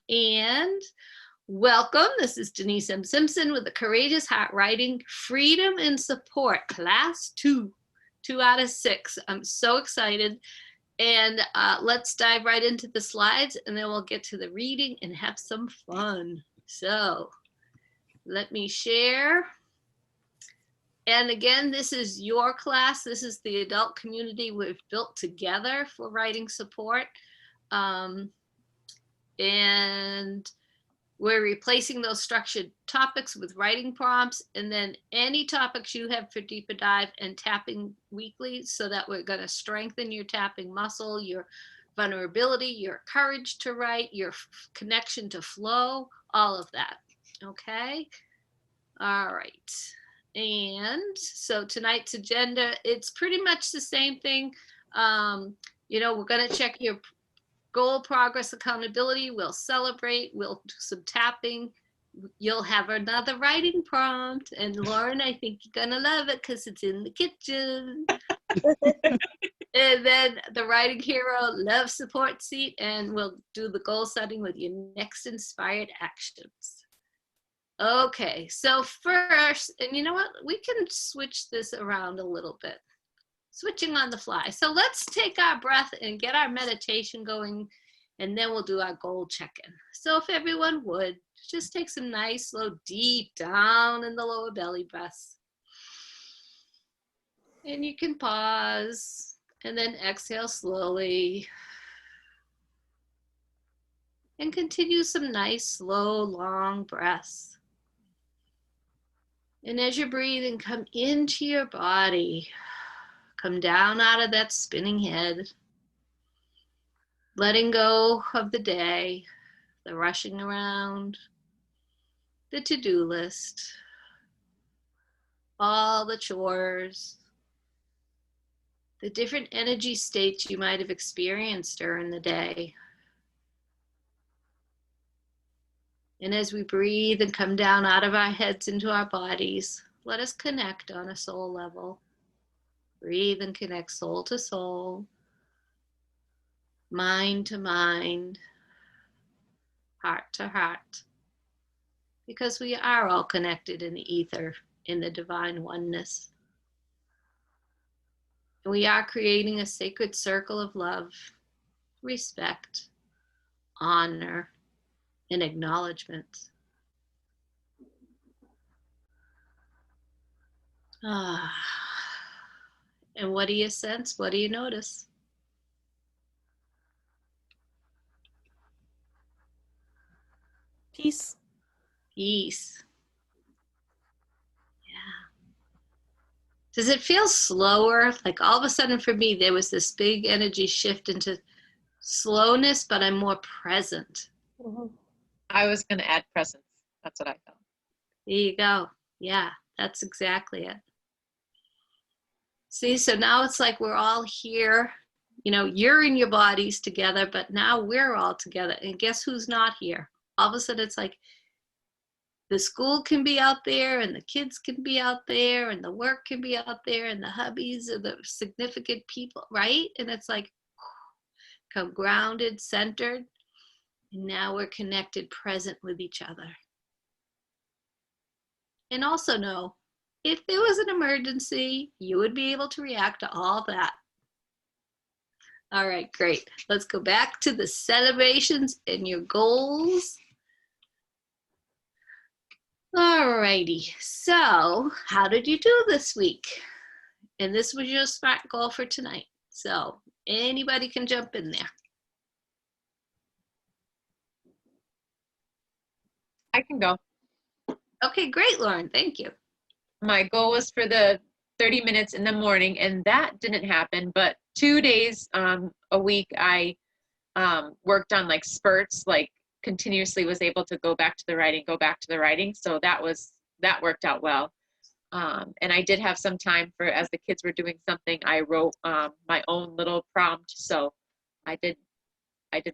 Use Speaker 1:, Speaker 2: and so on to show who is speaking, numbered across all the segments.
Speaker 1: And welcome. This is Denise M. Simpson with the Courageous Heart Writing Freedom and Support Class 2 out of 6. I'm so excited. And let's dive right into the slides, and then we'll get to the reading and have some fun. So let me share. And again, this is your class. This is the adult community we've built together for writing support. And we're replacing those structured topics with writing prompts, and then any topics you have for deeper dive and tapping weekly, so that we're going to strengthen your tapping muscle, your vulnerability, your courage to write, your connection to flow, all of that. Okay. All right. And so tonight's agenda, it's pretty much the same thing. You know, we're going to check your goal, progress, accountability. We'll celebrate. We'll do some tapping. You'll have another writing prompt. And Lauren, I think you're going to love it because it's in the kitchen. And then the writing hero love support seat. And we'll do the goal setting with your next inspired actions. Okay, so first, and you know what? We can switch this around a little bit. Switching on the fly. So let's take our breath and get our meditation going, and then we'll do our goal check-in. So if everyone would, just take some nice, slow, deep down in the lower belly breaths. And you can pause and then exhale slowly. And continue some nice, slow, long breaths. And as you're breathing, come into your body. Come down out of that spinning head. Letting go of the day, the rushing around, the to-do list, all the chores, the different energy states you might have experienced during the day. And as we breathe and come down out of our heads into our bodies, let us connect on a soul level. Breathe and connect soul to soul, mind to mind, heart to heart, because we are all connected in the ether, in the divine oneness. And we are creating a sacred circle of love, respect, honor, and acknowledgement. And what do you sense? What do you notice?
Speaker 2: Peace.
Speaker 1: Peace. Yeah. Does it feel slower? Like all of a sudden for me, there was this big energy shift into slowness, but I'm more present.
Speaker 2: Mm-hmm.
Speaker 3: I was going to add presence. That's what I felt.
Speaker 1: There you go. Yeah, that's exactly it. See, so now it's like we're all here. You know, you're in your bodies together, but now we're all together. And guess who's not here? All of a sudden it's like the school can be out there, and the kids can be out there, and the work can be out there, and the hubbies or the significant people, right? And it's like, come grounded, centered, and now we're connected, present with each other. And also know, if there was an emergency, you would be able to react to all that. All right, great. Let's go back to the celebrations and your goals. All righty, so how did you do this week? And this was your SMART goal for tonight. So anybody can jump in there.
Speaker 3: I can go.
Speaker 1: Okay, great, Lauren, thank you.
Speaker 3: My goal was for the 30 minutes in the morning, and that didn't happen, but 2 days a week I worked on like spurts, like continuously was able to go back to the writing, so that worked out well. And I did have some time for, as the kids were doing something, I wrote my own little prompt, so I did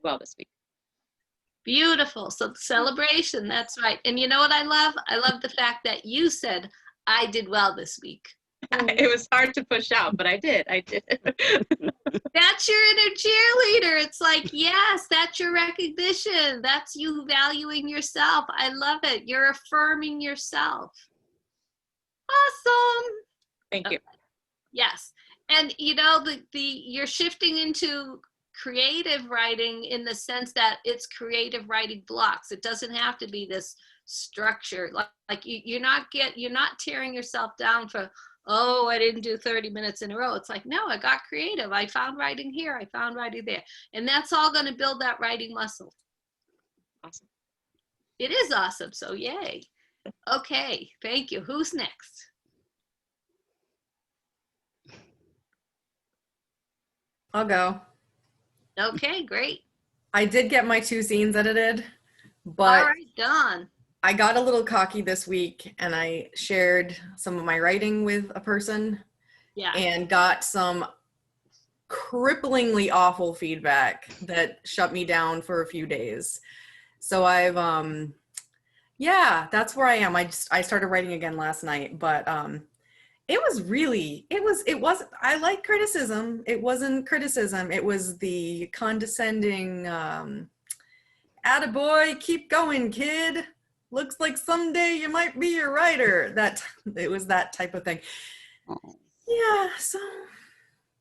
Speaker 3: well this week.
Speaker 1: Beautiful. So the celebration, that's right. And you know what I love? I love the fact that you said, I did well this week.
Speaker 3: It was hard to push out, but I did.
Speaker 1: That's your inner cheerleader. It's like, yes, that's your recognition. That's you valuing yourself. I love it. You're affirming yourself. Awesome.
Speaker 3: Thank you.
Speaker 1: Yes. And you know, you're shifting into creative writing in the sense that it's creative writing blocks. It doesn't have to be this structure. Like you're not tearing yourself down for, oh, I didn't do 30 minutes in a row. It's like, no, I got creative. I found writing here. I found writing there. And that's all going to build that writing muscle.
Speaker 3: Awesome.
Speaker 1: It is awesome. So yay. Okay. Thank you. Who's next?
Speaker 2: I'll go.
Speaker 1: Okay, great.
Speaker 2: I did get my 2 scenes edited,
Speaker 1: All
Speaker 2: but
Speaker 1: right, Dawn.
Speaker 2: I got a little cocky this week and I shared some of my writing with a person
Speaker 1: Yeah.
Speaker 2: and got some cripplingly awful feedback that shut me down for a few days. So I've yeah, that's where I am. I started writing again last night, but it was I like criticism. It wasn't criticism. It was the condescending attaboy, keep going, kid. Looks like someday you might be a writer. It was that type of thing. Yeah, so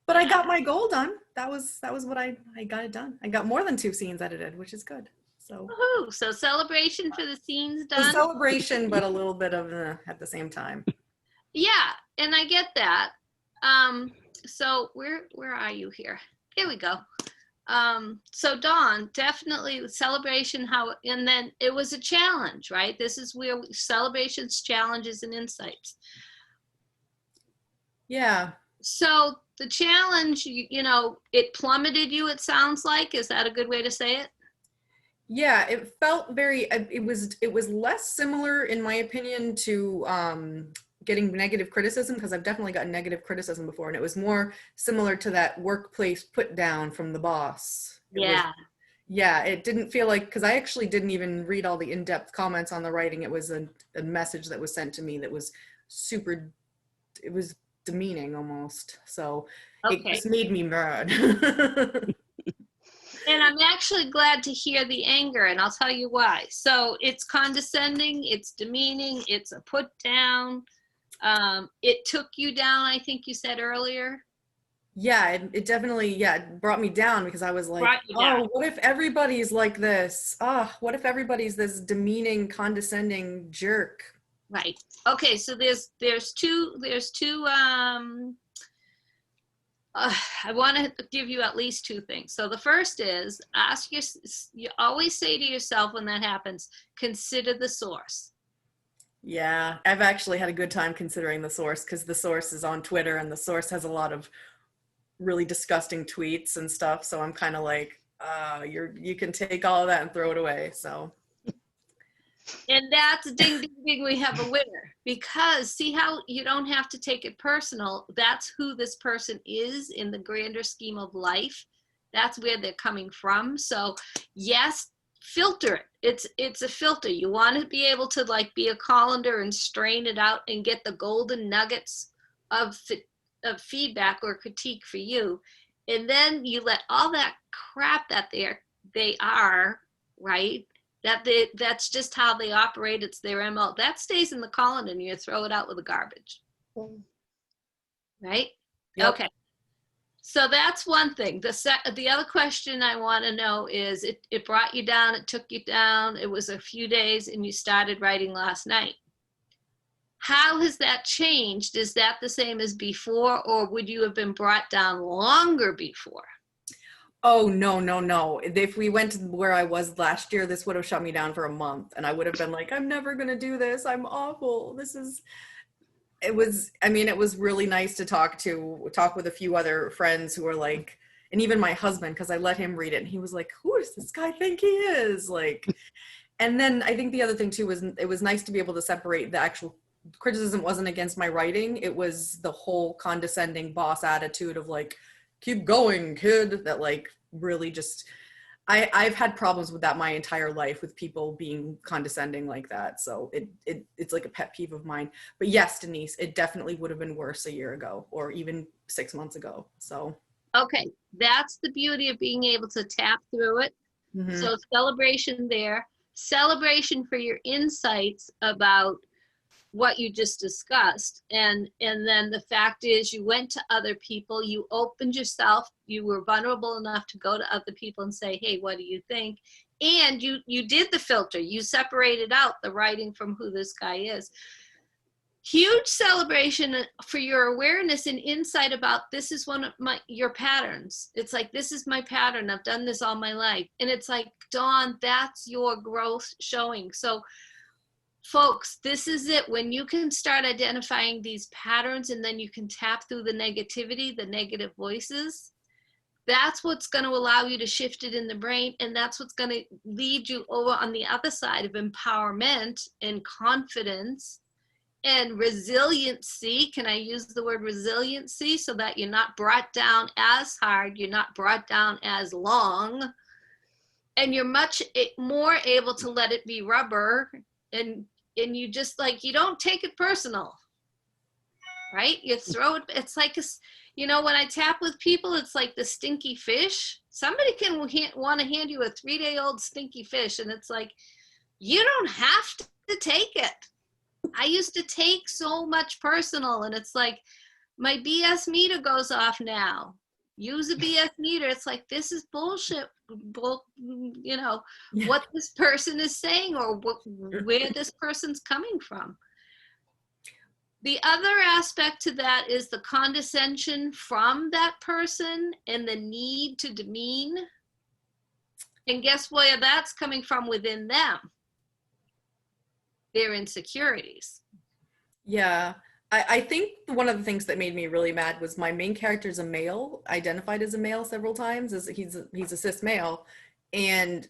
Speaker 2: but I got my goal done. That was what I got it done. I got more than 2 scenes edited, which is good. So
Speaker 1: Woohoo. So celebration for the scenes
Speaker 2: a
Speaker 1: done.
Speaker 2: celebration, but a little bit of at the same time.
Speaker 1: Yeah, and I get that. So where are you here? Here we go. So Dawn, definitely celebration, and then it was a challenge, right? This is where celebrations, challenges, and insights.
Speaker 2: Yeah.
Speaker 1: So the challenge, you know, it plummeted you, it sounds like. Is that a good way to say it?
Speaker 2: Yeah, it felt very, it was less similar, in my opinion, to getting negative criticism, because I've definitely gotten negative criticism before, and it was more similar to that workplace put down from the boss. Yeah, it didn't feel like, because I actually didn't even read all the in-depth comments on the writing. It was a message that was sent to me that was it was demeaning almost. So It just made me mad.
Speaker 1: And I'm actually glad to hear the anger, and I'll tell you why. So it's condescending, it's demeaning, it's a put down. It took you down, I think you said earlier.
Speaker 2: Yeah, it definitely, it brought me down, because I was like, oh, what if everybody's like this? What if everybody's this demeaning, condescending jerk?
Speaker 1: Right. Okay, so there's two I want to give you at least 2 things. So the first is you always say to yourself when that happens, consider the source.
Speaker 2: Yeah, I've actually had a good time considering the source, because the source is on Twitter and the source has a lot of really disgusting tweets and stuff. So I'm kind of like, you can take all of that and throw it away. So.
Speaker 1: And that's ding, ding, ding, we have a winner. Because see how you don't have to take it personal. That's who this person is in the grander scheme of life. That's where they're coming from. So yes, filter it. It's a filter. You want to be able to like be a colander and strain it out and get the golden nuggets of feedback or critique for you. And then you let all that crap that they are, right? That's just how they operate. It's their MO. That stays in the colander and you throw it out with the garbage. Right? Yep. Okay. So that's one thing. The other question I want to know is it brought you down, it took you down, it was a few days, and you started writing last night. How has that changed? Is that the same as before, or would you have been brought down longer before?
Speaker 2: Oh, no. If we went to where I was last year, this would have shut me down for a month, and I would have been like, I'm never going to do this. I'm awful. It was really nice to talk with a few other friends who were like, and even my husband, because I let him read it and he was like, who does this guy think he is? Like, and then I think the other thing too was it was nice to be able to separate the actual criticism wasn't against my writing. It was the whole condescending boss attitude of like, keep going, kid, that like really just, I've had problems with that my entire life, with people being condescending like that. So it's like a pet peeve of mine. But yes, Denise, it definitely would have been worse a year ago or even 6 months ago. So
Speaker 1: Okay, that's the beauty of being able to tap through it.
Speaker 2: mhm.
Speaker 1: So celebration there, celebration for your insights about what you just discussed. And then the fact is you went to other people, you opened yourself, you were vulnerable enough to go to other people and say, hey, what do you think? And you did the filter, you separated out the writing from who this guy is. Huge celebration for your awareness and insight about this is one of your patterns. It's like, this is my pattern. I've done this all my life. And it's like, Dawn, that's your growth showing. So folks, this is it. When you can start identifying these patterns and then you can tap through the negativity, the negative voices, that's what's going to allow you to shift it in the brain. And that's what's going to lead you over on the other side of empowerment and confidence and resiliency. Can I use the word resiliency so that you're not brought down as hard, you're not brought down as long, and you're much more able to let it be rubber, and you just like, you don't take it personal, right? You throw it, it's like, when I tap with people, it's like the stinky fish. Somebody can want to hand you a 3-day-old stinky fish, and it's like, you don't have to take it. I used to take so much personal, and it's like, my BS meter goes off now. Use a BS meter. It's like, this is bullshit, what this person is saying or where this person's coming from. The other aspect to that is the condescension from that person and the need to demean. And guess where that's coming from? Within them. Their insecurities.
Speaker 2: Yeah. I think one of the things that made me really mad was my main character is a male, identified as a male several times, as he's a cis male, and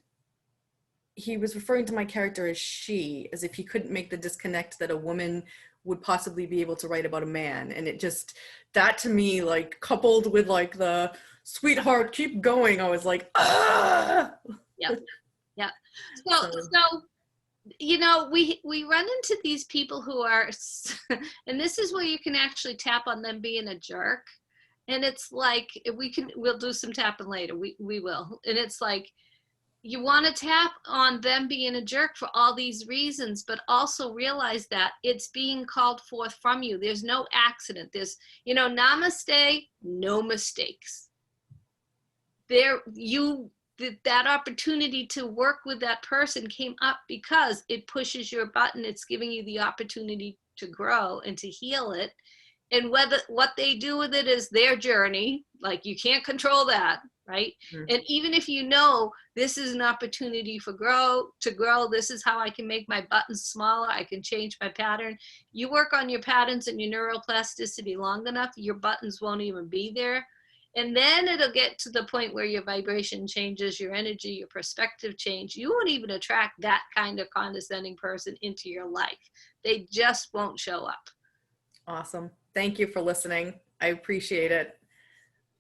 Speaker 2: he was referring to my character as she, as if he couldn't make the disconnect that a woman would possibly be able to write about a man. And it just, that to me, like, coupled with like the sweetheart, keep going, I was like, ah.
Speaker 1: Yep. So we run into these people who are, and this is where you can actually tap on them being a jerk. And it's like, we'll do some tapping later. We will. And it's like, you want to tap on them being a jerk for all these reasons, but also realize that it's being called forth from you. There's no accident. There's, namaste, no mistakes. That opportunity to work with that person came up because it pushes your button. It's giving you the opportunity to grow and to heal it. And what they do with it is their journey. Like, you can't control that, right? Mm-hmm. And even if this is an opportunity to grow, this is how I can make my buttons smaller. I can change my pattern. You work on your patterns and your neuroplasticity long enough, your buttons won't even be there. And then it'll get to the point where your vibration changes, your energy, your perspective change. You won't even attract that kind of condescending person into your life. They just won't show up.
Speaker 2: Awesome. Thank you for listening. I appreciate it.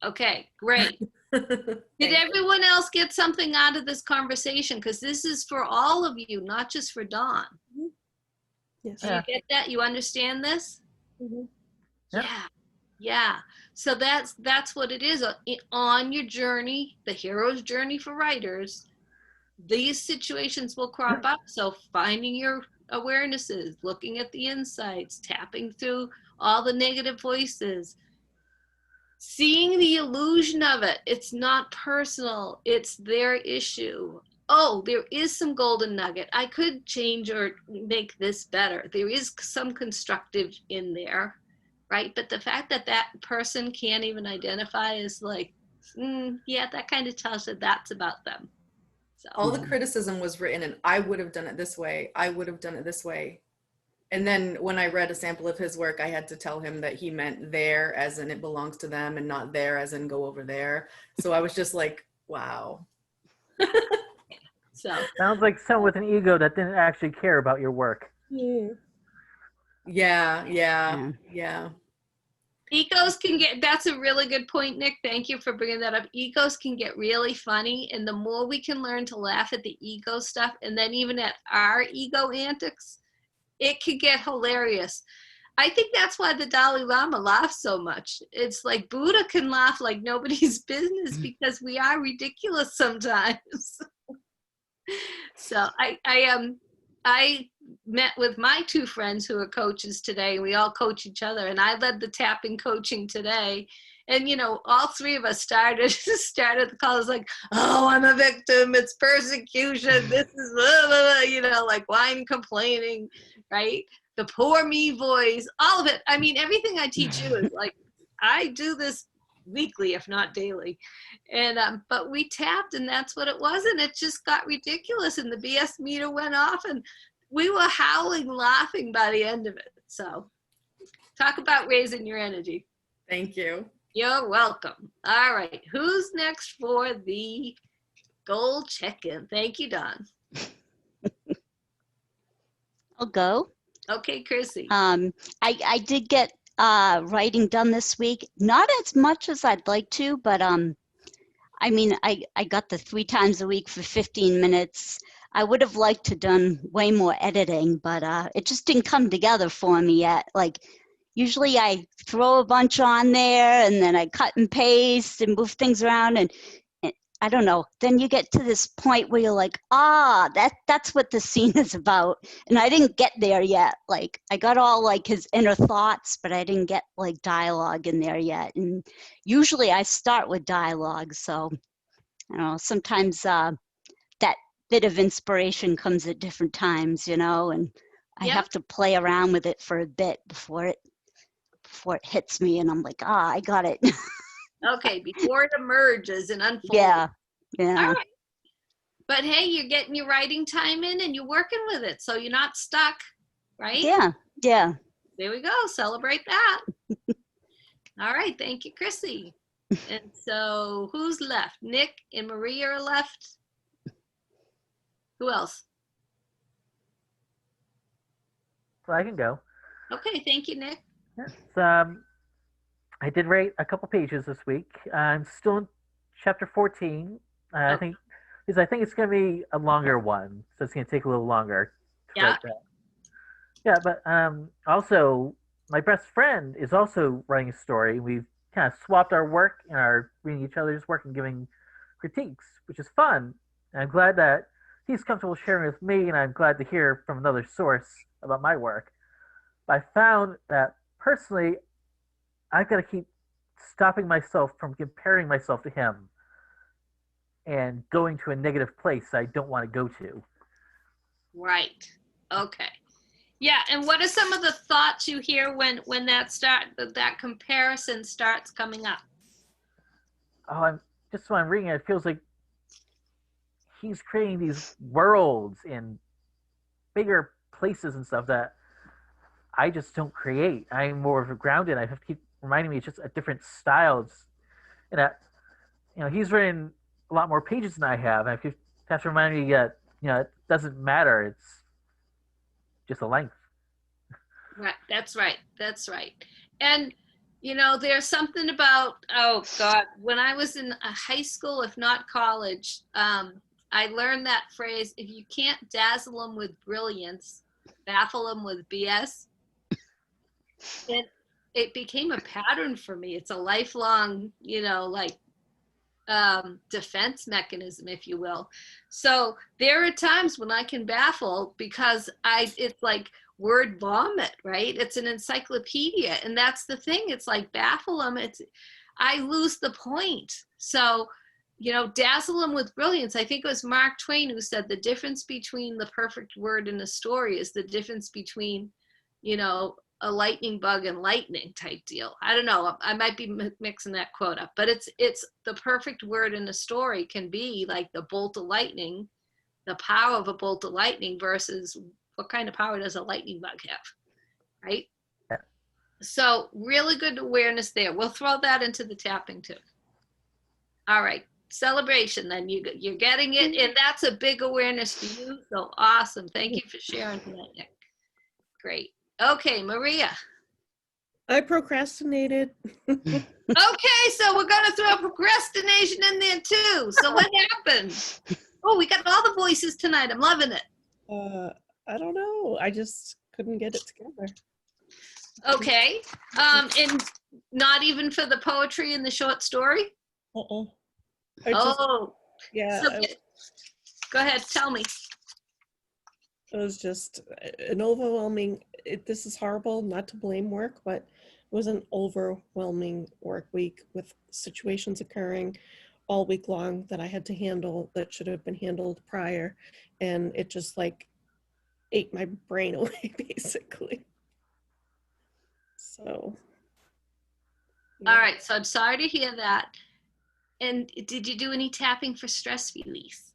Speaker 1: Okay, great. Did everyone else get something out of this conversation? Because this is for all of you, not just for Dawn.
Speaker 4: Yes.
Speaker 1: Do you get that? You understand this?
Speaker 4: Mm-hmm.
Speaker 1: Yeah. So that's what it is. On your journey, the hero's journey for writers, these situations will crop up. So finding your awarenesses, looking at the insights, tapping through all the negative voices, seeing the illusion of it. It's not personal. It's their issue. Oh, there is some golden nugget. I could change or make this better. There is some constructive in there. Right? But the fact that that person can't even identify is like, that kind of tells you that's about them. So
Speaker 2: all the criticism was written and I would have done it this way. I would have done it this way. And then when I read a sample of his work, I had to tell him that he meant there as in it belongs to them and not there as in go over there. So I was just like, wow.
Speaker 1: So
Speaker 5: sounds like someone with an ego that didn't actually care about your work.
Speaker 2: Yeah.
Speaker 1: Egos can get, that's a really good point, Nick. Thank you for bringing that up. Egos can get really funny. And the more we can learn to laugh at the ego stuff, and then even at our ego antics, it could get hilarious. I think that's why the Dalai Lama laughs so much. It's like Buddha can laugh like nobody's business because we are ridiculous sometimes. So I met with my two friends who are coaches today. We all coach each other, and I led the tapping coaching today. And all three of us started the call as like, oh, I'm a victim. It's persecution. This is blah, blah, blah, like whine complaining, right? The poor me voice, all of it. I mean, everything I teach you is like, I do this weekly, if not daily. And but we tapped, and that's what it was, and it just got ridiculous, and the BS meter went off, and we were howling laughing by the end of it. So talk about raising your energy.
Speaker 2: Thank you.
Speaker 1: You're welcome. All right, who's next for the goal check-in? Thank you, Don.
Speaker 6: I'll go.
Speaker 1: Okay, Chrissy.
Speaker 6: I did get writing done this week. Not as much as I'd like to, but I mean, I got the 3 times a week for 15 minutes. I would have liked to done way more editing, but it just didn't come together for me yet. Like, usually I throw a bunch on there and then I cut and paste and move things around, and I don't know. Then you get to this point where you're like, that's what the scene is about. And I didn't get there yet. Like, I got all like his inner thoughts, but I didn't get like dialogue in there yet. And usually I start with dialogue. So, I don't know, sometimes that bit of inspiration comes at different times, and I have to play around with it for a bit before it hits me. And I'm like, I got it.
Speaker 1: Okay, before it emerges and unfolds.
Speaker 6: Yeah.
Speaker 1: All right. But hey, you're getting your writing time in and you're working with it, so you're not stuck, right?
Speaker 6: Yeah.
Speaker 1: There we go. Celebrate that. All right. Thank you, Chrissy. And so who's left? Nick and Maria are left. Who else?
Speaker 5: So I can go.
Speaker 1: Okay. Thank you, Nick.
Speaker 5: Yes. I did write a couple pages this week. I'm still in chapter 14. I think it's going to be a longer one, so it's going to take a little longer to write that. Yeah, but also my best friend is also writing a story. We've kind of swapped our work and are reading each other's work and giving critiques, which is fun. And I'm glad that he's comfortable sharing with me, and I'm glad to hear from another source about my work. But I found that personally, I've got to keep stopping myself from comparing myself to him and going to a negative place I don't want to go to.
Speaker 1: Right. Okay. Yeah. And what are some of the thoughts you hear when that comparison starts coming up?
Speaker 5: Oh, when I'm reading it, it feels like he's creating these worlds in bigger places and stuff that I just don't create. I'm more of a grounded. I have to keep reminding me it's just a different style. And that, he's written a lot more pages than I have. I have to remind me that, it doesn't matter. It's just a length.
Speaker 1: Right. That's right. That's right. And, there's something about, oh God, when I was in a high school, if not college, I learned that phrase, if you can't dazzle them with brilliance, baffle them with BS. It became a pattern for me. It's a lifelong, defense mechanism, if you will. So there are times when I can baffle because it's like word vomit, right? It's an encyclopedia. And that's the thing. It's like baffle them. I lose the point. So, dazzle them with brilliance. I think it was Mark Twain who said the difference between the perfect word in a story is the difference between, a lightning bug and lightning type deal. I don't know. I might be mixing that quote up, but it's the perfect word in a story can be like the bolt of lightning, the power of a bolt of lightning versus what kind of power does a lightning bug have, right?
Speaker 5: Yeah.
Speaker 1: So really good awareness there. We'll throw that into the tapping too. All right. Celebration, then you're getting it, and that's a big awareness for you. So awesome. Thank you for sharing that, Nick. Great. Okay, Maria.
Speaker 4: I procrastinated.
Speaker 1: Okay, so we're gonna throw procrastination in there too. So what happened? Oh, we got all the voices tonight. I'm loving it.
Speaker 4: I don't know. I just couldn't get it together.
Speaker 1: Okay. And not even for the poetry and the short story?
Speaker 4: Uh-uh. I just,
Speaker 1: Oh,
Speaker 4: yeah,
Speaker 1: so go ahead, tell me.
Speaker 4: it was just an overwhelming, this is horrible, not to blame work, but it was an overwhelming work week with situations occurring all week long that I had to handle that should have been handled prior. And it just like ate my brain away, basically. So.
Speaker 1: All right, so I'm sorry to hear that. And did you do any tapping for stress release?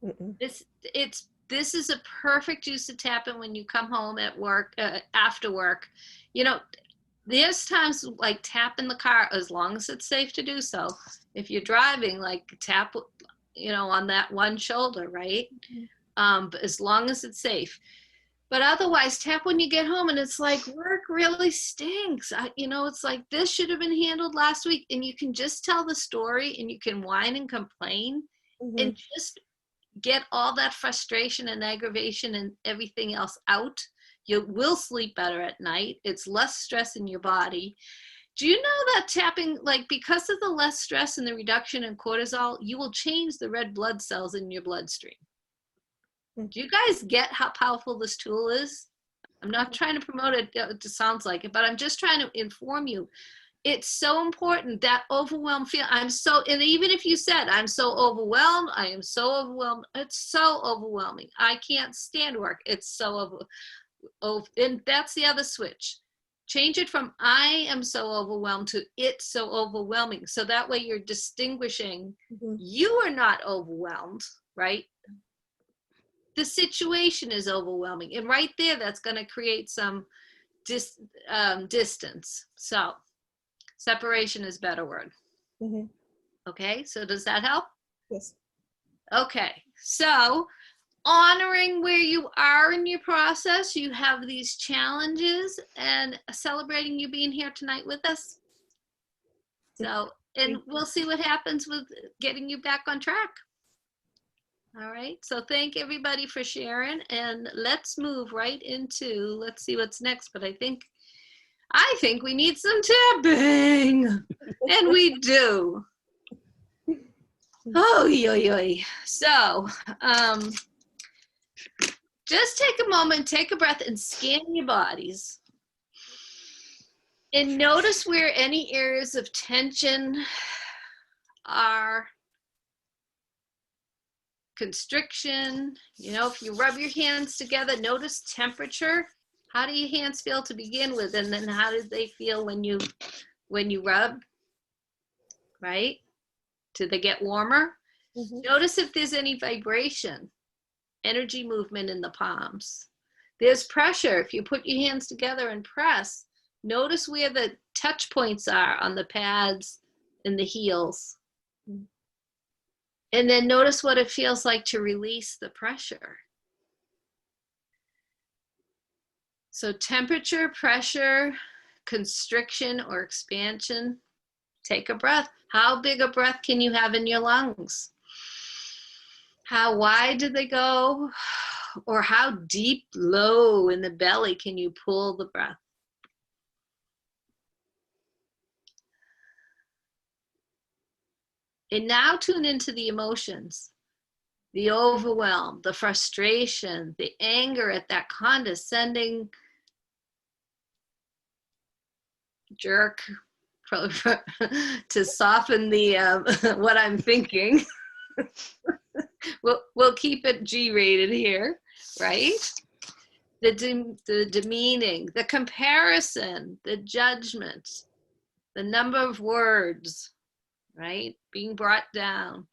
Speaker 4: Mm-mm.
Speaker 1: This is a perfect use of tapping when you come home at work, after work. You know, there's times like tap in the car as long as it's safe to do so. If you're driving, like tap, on that one shoulder, right? But as long as it's safe. But otherwise, tap when you get home, and it's like work really stinks. It's like this should have been handled last week, and you can just tell the story, and you can whine and complain, and just get all that frustration and aggravation and everything else out. You will sleep better at night. It's less stress in your body. Do you know that tapping, like because of the less stress and the reduction in cortisol, you will change the red blood cells in your bloodstream? Do you guys get how powerful this tool is? I'm not trying to promote it, it just sounds like it, but I'm just trying to inform you. It's so important, that overwhelmed feel. And even if you said, I'm so overwhelmed, I am so overwhelmed, it's so overwhelming. I can't stand work. It's so and that's the other switch. Change it from I am so overwhelmed to it's so overwhelming. So that way you're distinguishing, you are not overwhelmed, right? The situation is overwhelming. And right there, that's going to create some distance. So separation is a better word. Okay, so does that help?
Speaker 4: Yes.
Speaker 1: Okay, so honoring where you are in your process, you have these challenges, and celebrating you being here tonight with us. So, and we'll see what happens with getting you back on track. All right, so thank everybody for sharing, and let's move right into, let's see what's next, but I think we need some tapping, and we do. Oh, yo. So, just take a moment, take a breath, and scan your bodies. And notice where any areas of tension are. Constriction, if you rub your hands together, notice temperature. How do your hands feel to begin with, and then how did they feel when you rub, right? Do they get warmer? Notice if there's any vibration, energy movement in the palms. There's pressure. If you put your hands together and press, notice where the touch points are on the pads and the heels. And then notice what it feels like to release the pressure. So temperature, pressure, constriction or expansion. Take a breath. How big a breath can you have in your lungs? How wide do they go? Or how deep, low in the belly can you pull the breath? And now tune into the emotions, the overwhelm, the frustration, the anger at that condescending jerk, to soften the what I'm thinking. We'll keep it G-rated here, right? The demeaning, the comparison, the judgment, the number of words, right? Being brought down.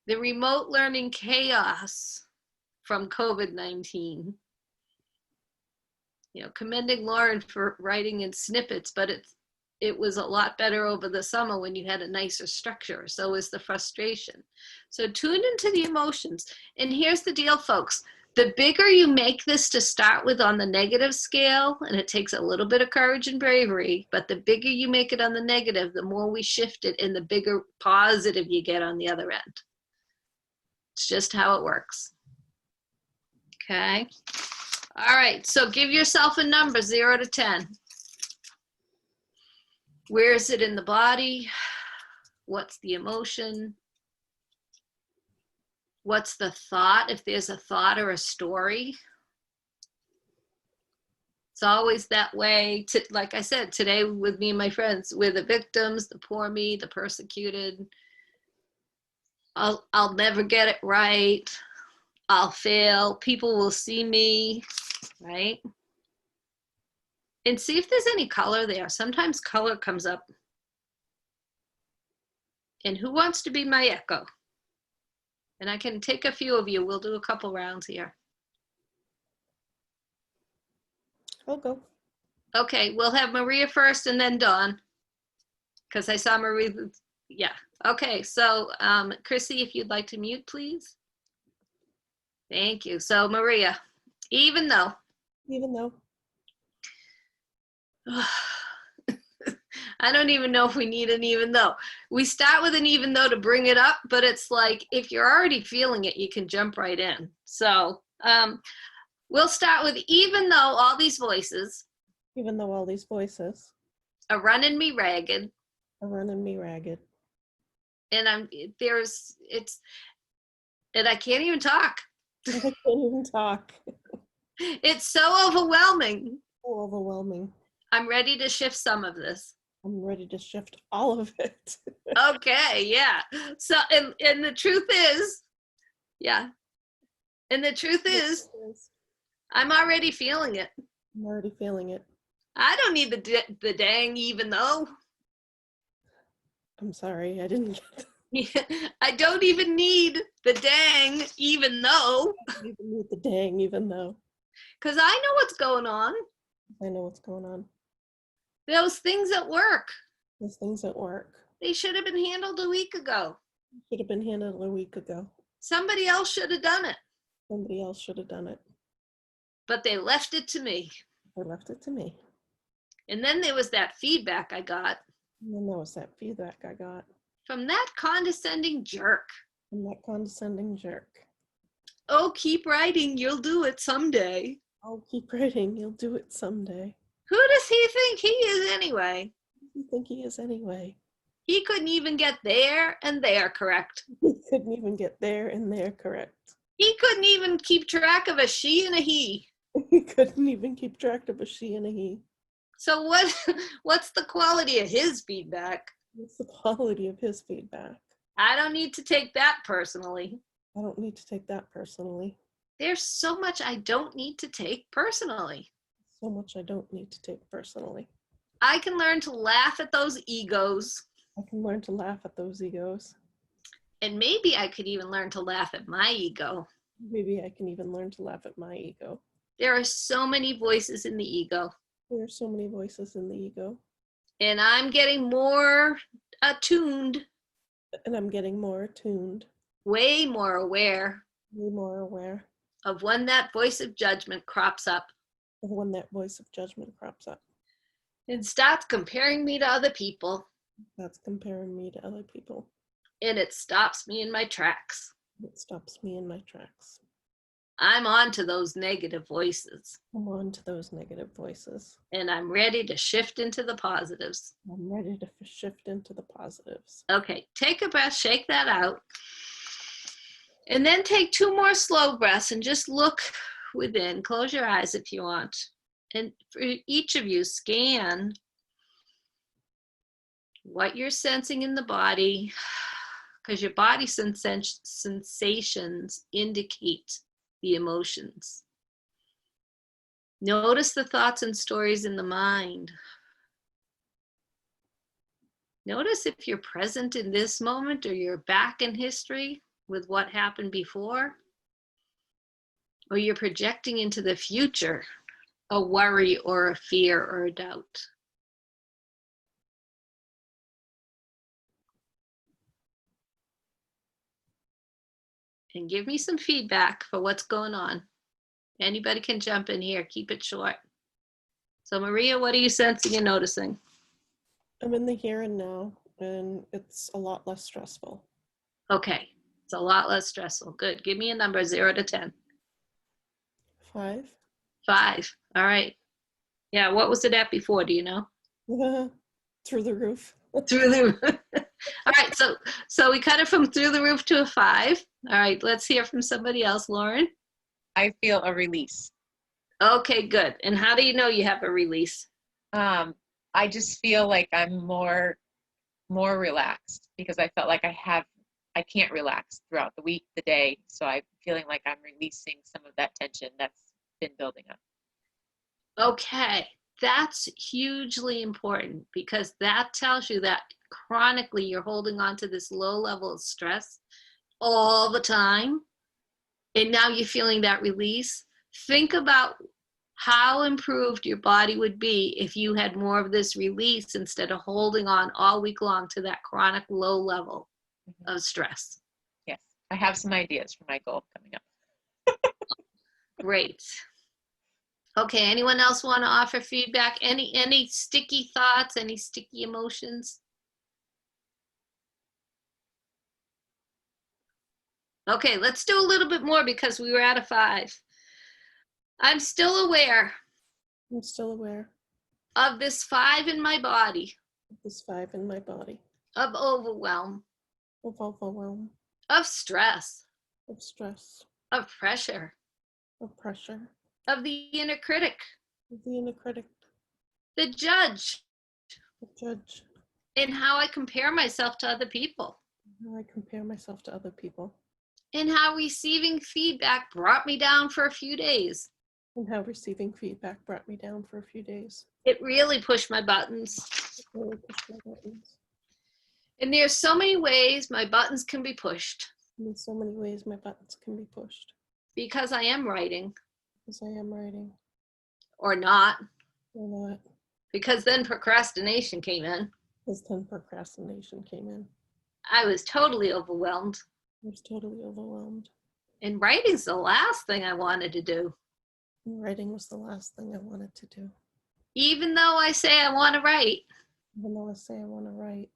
Speaker 1: The remote learning chaos from COVID-19. Commending Lauren for writing in snippets, but it was a lot better over the summer when you had a nicer structure. So is the frustration. So tune into the emotions. And here's the deal, folks. The bigger you make this to start with on the negative scale, and it takes a little bit of courage and bravery, but the bigger you make it on the negative, the more we shift it and the bigger positive you get on the other end. It's just how it works. Okay. All right. So give yourself a number, 0 to 10. Where is it in the body? What's the emotion? What's the thought, if there's a thought or a story? It's always that way. Like I said, today with me and my friends, we're the victims, the poor me, the persecuted. I'll never get it right. I'll fail. People will see me, right? And see if there's any color there. Sometimes color comes up. And who wants to be my echo? And I can take a few of you. We'll do a couple rounds here.
Speaker 4: I'll go.
Speaker 1: Okay, we'll have Maria first and then Dawn. Because I saw Maria. Yeah. Okay, so Chrissy, if you'd like to mute, please. Thank you. So Maria, even though.
Speaker 4: Even though.
Speaker 1: I don't even know if we need an even though. We start with an even though to bring it up, but it's like if you're already feeling it, you can jump right in. So we'll start with even though all these voices
Speaker 4: Even though all these voices
Speaker 1: are running me ragged,
Speaker 4: are running me ragged.
Speaker 1: and and I can't even talk.
Speaker 4: I can't even talk.
Speaker 1: It's so overwhelming.
Speaker 4: So overwhelming.
Speaker 1: I'm ready to shift some of this.
Speaker 4: I'm ready to shift all of it.
Speaker 1: Okay, yeah. So, and the truth is, yeah. And the truth is, I'm already feeling it.
Speaker 4: I'm already feeling it.
Speaker 1: I don't need the dang even though.
Speaker 4: I'm sorry, I didn't get
Speaker 1: I don't even need the dang even though,
Speaker 4: even need the dang, even though
Speaker 1: because I know what's going on.
Speaker 4: I know what's going on.
Speaker 1: Those things at work,
Speaker 4: Those things at work
Speaker 1: they should have been handled a week ago.
Speaker 4: should have been handled a week ago.
Speaker 1: Somebody else should have done it,
Speaker 4: Somebody else should have done it.
Speaker 1: but they left it to me.
Speaker 4: They left it to me.
Speaker 1: And then there was that feedback I got
Speaker 4: And then there was that feedback I got
Speaker 1: from that condescending jerk.
Speaker 4: from that condescending jerk.
Speaker 1: Oh, keep writing, you'll do it someday.
Speaker 4: I'll keep writing, you'll do it someday.
Speaker 1: Who does he think he is anyway?
Speaker 4: Who do you think he is anyway?
Speaker 1: He couldn't even get there and there correct.
Speaker 4: He couldn't even get there and there correct.
Speaker 1: He couldn't even keep track of a she and a he.
Speaker 4: He couldn't even keep track of a she and a he.
Speaker 1: So what's the quality of his feedback?
Speaker 4: What's the quality of his feedback?
Speaker 1: I don't need to take that personally.
Speaker 4: I don't need to take that personally.
Speaker 1: There's so much I don't need to take personally.
Speaker 4: So much I don't need to take personally.
Speaker 1: I can learn to laugh at those egos,
Speaker 4: I can learn to laugh at those egos.
Speaker 1: and maybe I could even learn to laugh at my ego.
Speaker 4: Maybe I can even learn to laugh at my ego.
Speaker 1: There are so many voices in the ego,
Speaker 4: There are so many voices in the ego,
Speaker 1: and I'm getting more attuned,
Speaker 4: and I'm getting more attuned,
Speaker 1: way more aware
Speaker 4: way more aware
Speaker 1: of when that voice of judgment crops up
Speaker 4: of when that voice of judgment crops up.
Speaker 1: and starts comparing me to other people,
Speaker 4: That's comparing me to other people.
Speaker 1: and it stops me in my tracks.
Speaker 4: It stops me in my tracks.
Speaker 1: I'm on to those negative voices,
Speaker 4: I'm on to those negative voices.
Speaker 1: and I'm ready to shift into the positives.
Speaker 4: I'm ready to shift into the positives.
Speaker 1: Okay, take a breath, shake that out. And then take 2 more slow breaths and just look within. Close your eyes if you want. And for each of you, scan what you're sensing in the body, because your body sensations indicate the emotions. Notice the thoughts and stories in the mind. Notice if you're present in this moment or you're back in history with what happened before, or you're projecting into the future a worry or a fear or a doubt. And give me some feedback for what's going on. Anybody can jump in here. Keep it short. So Maria, what are you sensing and noticing?
Speaker 4: I'm in the here and now, and it's a lot less stressful.
Speaker 1: Okay, it's a lot less stressful. Good. Give me a number, 0 to 10.
Speaker 4: 5.
Speaker 1: 5. All right. Yeah, what was it at before? Do you know?
Speaker 4: Through the roof.
Speaker 1: Through the roof. All right, so we cut it from through the roof to a 5. All right, let's hear from somebody else. Lauren?
Speaker 3: I feel a release.
Speaker 1: Okay, good. And how do you know you have a release?
Speaker 3: I just feel like I'm more relaxed because I felt like I can't relax throughout the week, the day. So I'm feeling like I'm releasing some of that tension that's been building up.
Speaker 1: Okay, that's hugely important because that tells you that chronically you're holding on to this low level of stress all the time. And now you're feeling that release. Think about how improved your body would be if you had more of this release instead of holding on all week long to that chronic low level of stress.
Speaker 3: Yes, I have some ideas for my goal coming up.
Speaker 1: Great. Okay, anyone else want to offer feedback? Any sticky thoughts, any sticky emotions? Okay, let's do a little bit more because we were at a 5. I'm still aware
Speaker 4: I'm still aware
Speaker 1: of this 5 in my body,
Speaker 4: of this 5 in my body,
Speaker 1: of overwhelm,
Speaker 4: of overwhelm,
Speaker 1: of stress,
Speaker 4: of stress,
Speaker 1: of pressure,
Speaker 4: of pressure,
Speaker 1: of the inner critic,
Speaker 4: of the inner critic,
Speaker 1: the judge,
Speaker 4: the judge,
Speaker 1: and how I compare myself to other people,
Speaker 4: how I compare myself to other people,
Speaker 1: and how receiving feedback brought me down for a few days.
Speaker 4: and how receiving feedback brought me down for a few days.
Speaker 1: It really pushed my buttons.
Speaker 4: It really pushed my buttons.
Speaker 1: And there's so many ways my buttons can be pushed
Speaker 4: In so many ways, my buttons can be pushed
Speaker 1: because I am writing
Speaker 4: because I am writing
Speaker 1: or not,
Speaker 4: or not,
Speaker 1: because then procrastination came in.
Speaker 4: because then procrastination came in.
Speaker 1: I was totally overwhelmed.
Speaker 4: I was totally overwhelmed.
Speaker 1: And writing's the last thing I wanted to do.
Speaker 4: And writing was the last thing I wanted to do.
Speaker 1: Even though I say I want to write,
Speaker 4: Even though I say I want to write,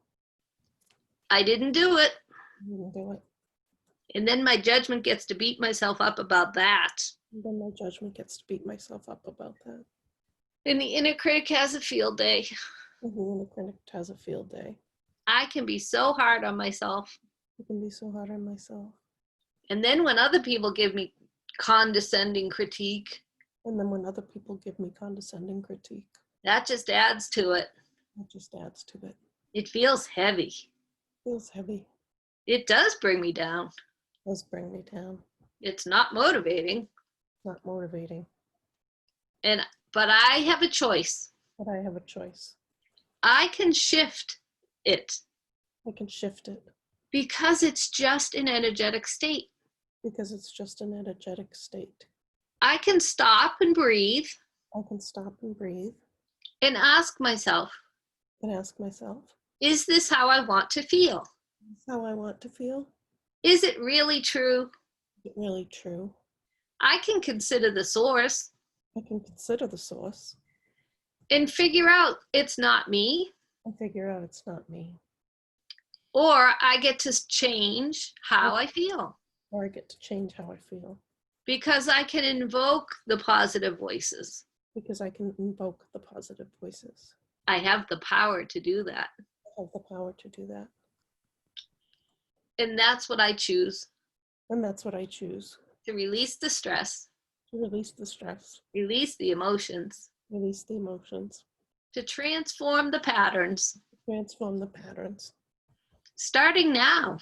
Speaker 1: I didn't do it.
Speaker 4: I didn't do it.
Speaker 1: And then my judgment gets to beat myself up about that.
Speaker 4: And then my judgment gets to beat myself up about that.
Speaker 1: And the inner critic has a field day.
Speaker 4: And the inner critic has a field day.
Speaker 1: I can be so hard on myself.
Speaker 4: I can be so hard on myself.
Speaker 1: And then when other people give me condescending critique,
Speaker 4: And then when other people give me condescending critique,
Speaker 1: that just adds to it.
Speaker 4: that just adds to it.
Speaker 1: It feels heavy.
Speaker 4: Feels heavy.
Speaker 1: It does bring me down.
Speaker 4: Does bring me down.
Speaker 1: It's not motivating.
Speaker 4: Not motivating.
Speaker 1: But I have a choice.
Speaker 4: But I have a choice.
Speaker 1: I can shift it
Speaker 4: I can shift it
Speaker 1: because it's just an energetic state.
Speaker 4: because it's just an energetic state.
Speaker 1: I can stop and breathe
Speaker 4: I can stop and breathe
Speaker 1: and ask myself,
Speaker 4: and ask myself,
Speaker 1: is this how I want to feel?
Speaker 4: is this how I want to feel?
Speaker 1: Is it really true?
Speaker 4: Is it really true?
Speaker 1: I can consider the source
Speaker 4: I can consider the source
Speaker 1: and figure out it's not me,
Speaker 4: and figure out it's not me.
Speaker 1: or I get to change how I feel
Speaker 4: Or I get to change how I feel
Speaker 1: because I can invoke the positive voices.
Speaker 4: because I can invoke the positive voices.
Speaker 1: I have the power to do that.
Speaker 4: I have the power to do that.
Speaker 1: And that's what I choose,
Speaker 4: And that's what I choose.
Speaker 1: to release the stress,
Speaker 4: To release the stress,
Speaker 1: release the emotions,
Speaker 4: release the emotions,
Speaker 1: to transform the patterns,
Speaker 4: transform the patterns,
Speaker 1: starting now,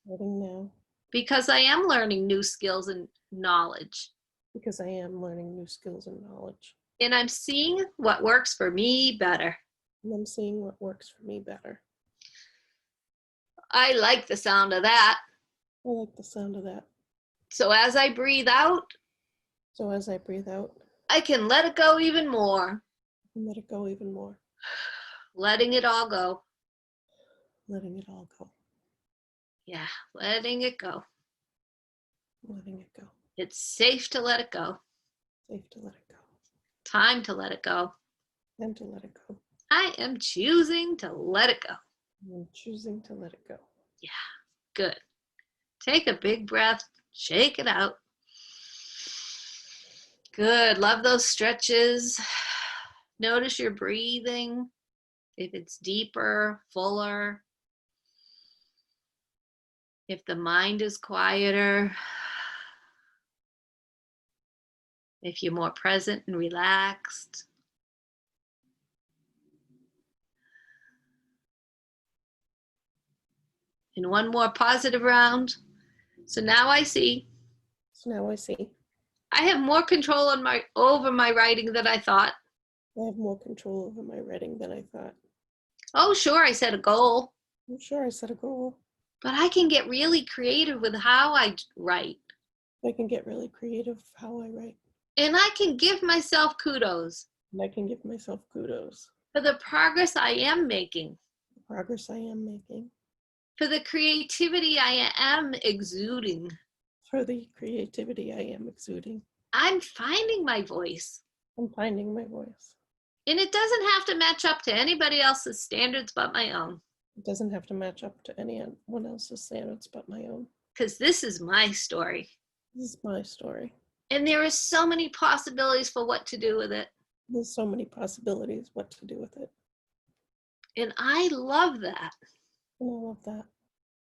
Speaker 4: starting now,
Speaker 1: because I am learning new skills and knowledge.
Speaker 4: because I am learning new skills and knowledge.
Speaker 1: And I'm seeing what works for me better.
Speaker 4: And I'm seeing what works for me better.
Speaker 1: I like the sound of that.
Speaker 4: I like the sound of that.
Speaker 1: So as I breathe out,
Speaker 4: So as I breathe out,
Speaker 1: I can let it go even more,
Speaker 4: I let it go even more,
Speaker 1: letting it all go.
Speaker 4: letting it all go,
Speaker 1: Yeah, letting it go.
Speaker 4: letting it go.
Speaker 1: It's safe to let it go.
Speaker 4: Safe to let it go.
Speaker 1: Time to let it go.
Speaker 4: And to let it go.
Speaker 1: I am choosing to let it go.
Speaker 4: I'm choosing to let it go.
Speaker 1: Good. Take a big breath, shake it out. Good. Love those stretches. Notice your breathing, if it's deeper, fuller. If the mind is quieter, if you're more present and relaxed. And one more positive round. So now I see
Speaker 4: So now I see
Speaker 1: I have more control over my writing than I thought.
Speaker 4: I have more control over my writing than I thought.
Speaker 1: Oh, sure, I set a goal,
Speaker 4: I'm sure I set a goal.
Speaker 1: but I can get really creative with how I write.
Speaker 4: I can get really creative how I write.
Speaker 1: And I can give myself kudos
Speaker 4: And I can give myself kudos
Speaker 1: for the progress I am making,
Speaker 4: for the progress I am making,
Speaker 1: for the creativity I am exuding.
Speaker 4: for the creativity I am exuding.
Speaker 1: I'm finding my voice.
Speaker 4: I'm finding my voice.
Speaker 1: And it doesn't have to match up to anybody else's standards but my own,
Speaker 4: It doesn't have to match up to anyone else's standards but my own.
Speaker 1: because this is my story.
Speaker 4: This is my story.
Speaker 1: And there are so many possibilities for what to do with it.
Speaker 4: There's so many possibilities what to do with it.
Speaker 1: And I love that.
Speaker 4: And I love that.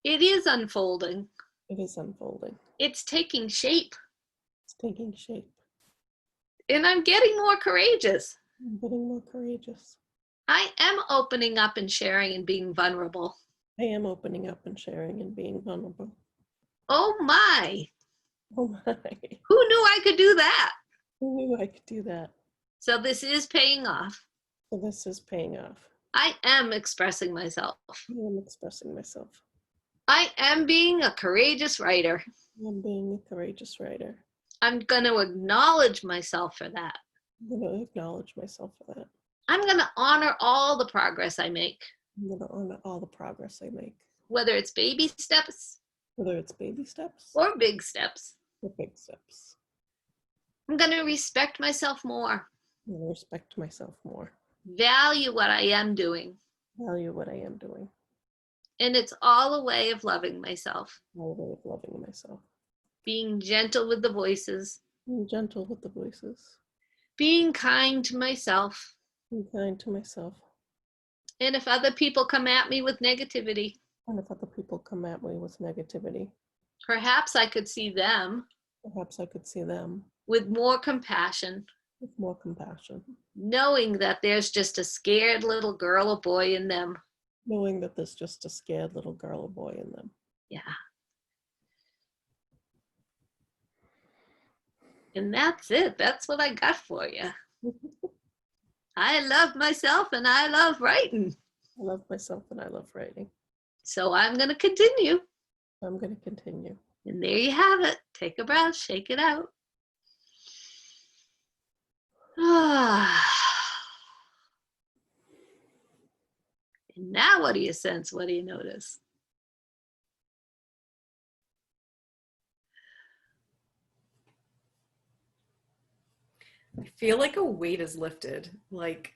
Speaker 1: It is unfolding.
Speaker 4: It is unfolding.
Speaker 1: It's taking shape.
Speaker 4: It's taking shape.
Speaker 1: And I'm getting more courageous.
Speaker 4: I'm getting more courageous.
Speaker 1: I am opening up and sharing and being vulnerable.
Speaker 4: I am opening up and sharing and being vulnerable.
Speaker 1: Oh my,
Speaker 4: Oh my.
Speaker 1: who knew I could do that?
Speaker 4: Who knew I could do that?
Speaker 1: So this is paying off.
Speaker 4: So this is paying off.
Speaker 1: I am expressing myself.
Speaker 4: I am expressing myself.
Speaker 1: I am being a courageous writer.
Speaker 4: I am being a courageous writer.
Speaker 1: I'm going to acknowledge myself for that.
Speaker 4: I'm going to acknowledge myself for that.
Speaker 1: I'm going to honor all the progress I make,
Speaker 4: I'm going to honor all the progress I make,
Speaker 1: whether it's baby steps
Speaker 4: whether it's baby steps
Speaker 1: or big steps.
Speaker 4: or big steps.
Speaker 1: I'm going to respect myself more,
Speaker 4: I'm going to respect myself more,
Speaker 1: value what I am doing.
Speaker 4: value what I am doing,
Speaker 1: And it's all a way of loving myself,
Speaker 4: all way of loving myself,
Speaker 1: being gentle with the voices,
Speaker 4: being gentle with the voices,
Speaker 1: being kind to myself.
Speaker 4: being kind to myself.
Speaker 1: And if other people come at me with negativity,
Speaker 4: And if other people come at me with negativity,
Speaker 1: perhaps I could see them
Speaker 4: perhaps I could see them
Speaker 1: with more compassion,
Speaker 4: with more compassion,
Speaker 1: knowing that there's just a scared little girl or boy in them.
Speaker 4: knowing that there's just a scared little girl or boy in them.
Speaker 1: Yeah. And that's it. That's what I got for you. I love myself and I love writing.
Speaker 4: I love myself and I love writing.
Speaker 1: So I'm going to continue.
Speaker 4: I'm going to continue.
Speaker 1: And there you have it. Take a breath, shake it out. And now what do you sense? What do you notice?
Speaker 2: I feel like a weight is lifted. Like,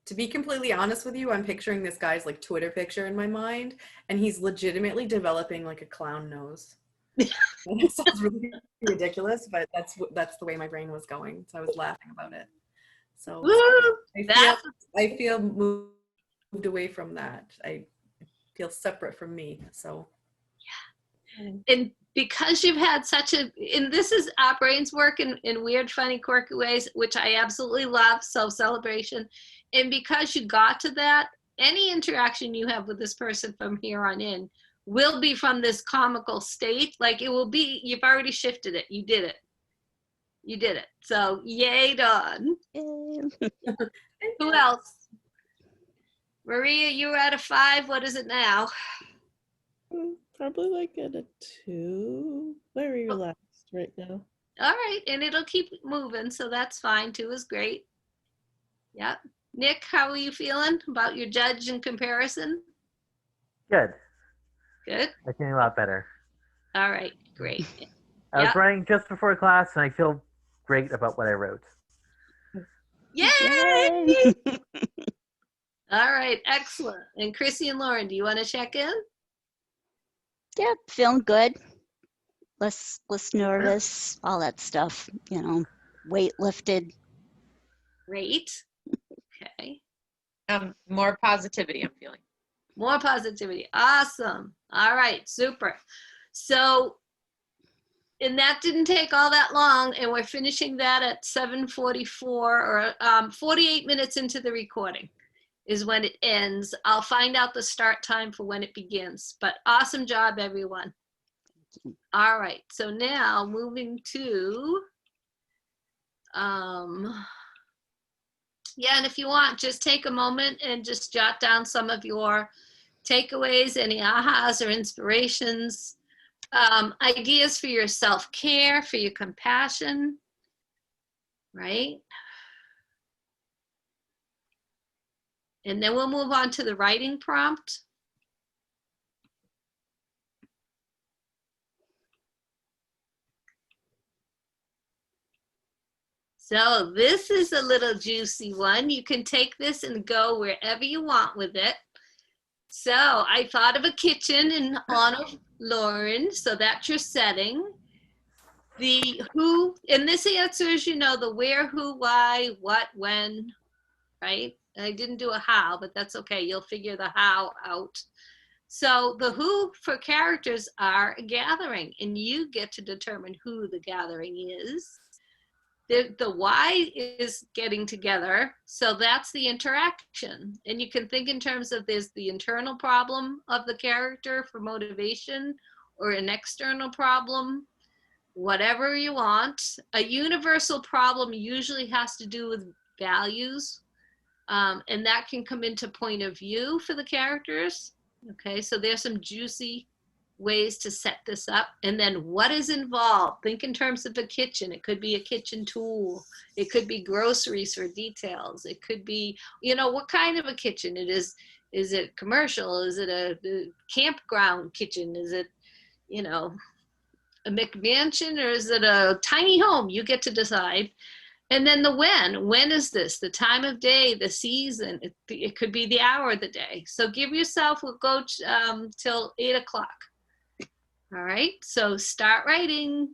Speaker 2: to be completely honest with you, I'm picturing this guy's like Twitter picture in my mind, and he's legitimately developing like a clown nose. And it sounds really ridiculous, but that's the way my brain was going. So I was laughing about it. So
Speaker 1: Woo!
Speaker 2: I feel moved away from that. I feel separate from me. So
Speaker 1: And because you've had such a, and this is our brains work in weird, funny, quirky ways, which I absolutely love, self-celebration. And because you got to that, any interaction you have with this person from here on in will be from this comical state. Like it will be, you've already shifted it. You did it. You did it. So yay, Dawn. Who else? Maria, you were at a 5. What is it now?
Speaker 4: Probably like at a 2. Very relaxed right now.
Speaker 1: All right, and it'll keep moving, so that's fine. 2 is great. Yep. Nick, how are you feeling about your judge and comparison?
Speaker 5: Good.
Speaker 1: Good.
Speaker 5: I'm feeling a lot better.
Speaker 1: All right, great.
Speaker 5: I was
Speaker 1: Yep.
Speaker 5: writing just before class, and I feel great about what I wrote.
Speaker 1: Yay!
Speaker 6: Yay!
Speaker 1: All right, excellent. And Chrissy and Lauren, do you want to check in?
Speaker 6: Yeah, feeling good. Less nervous, all that stuff, weight lifted.
Speaker 1: Great. Okay.
Speaker 3: More positivity I'm feeling.
Speaker 1: More positivity. Awesome. All right, super. So, and that didn't take all that long, and we're finishing that at 7:44 or 48 minutes into the recording is when it ends. I'll find out the start time for when it begins, but awesome job, everyone. All right, so now moving to, yeah, and if you want, just take a moment and just jot down some of your takeaways, any ahas or inspirations, ideas for your self-care, for your compassion, right? And then we'll move on to the writing prompt. So this is a little juicy one. You can take this and go wherever you want with it. So I thought of a kitchen in honor of Lauren, so that's your setting. The who, and this answers, the where, who, why, what, when, right? I didn't do a how, but that's okay. You'll figure the how out. So the who for characters are a gathering, and you get to determine who the gathering is. The why is getting together, so that's the interaction. And you can think in terms of there's the internal problem of the character for motivation, or an external problem, whatever you want. A universal problem usually has to do with values, and that can come into point of view for the characters. Okay, so there's some juicy ways to set this up. And then what is involved? Think in terms of a kitchen. It could be a kitchen tool. It could be groceries for details. It could be, what kind of a kitchen it is. Is it commercial? Is it a campground kitchen? Is it, a McMansion, or is it a tiny home? You get to decide. And then the when is this? The time of day, the season, it could be the hour of the day. So give yourself, we'll go till 8 o'clock. All right, so start writing.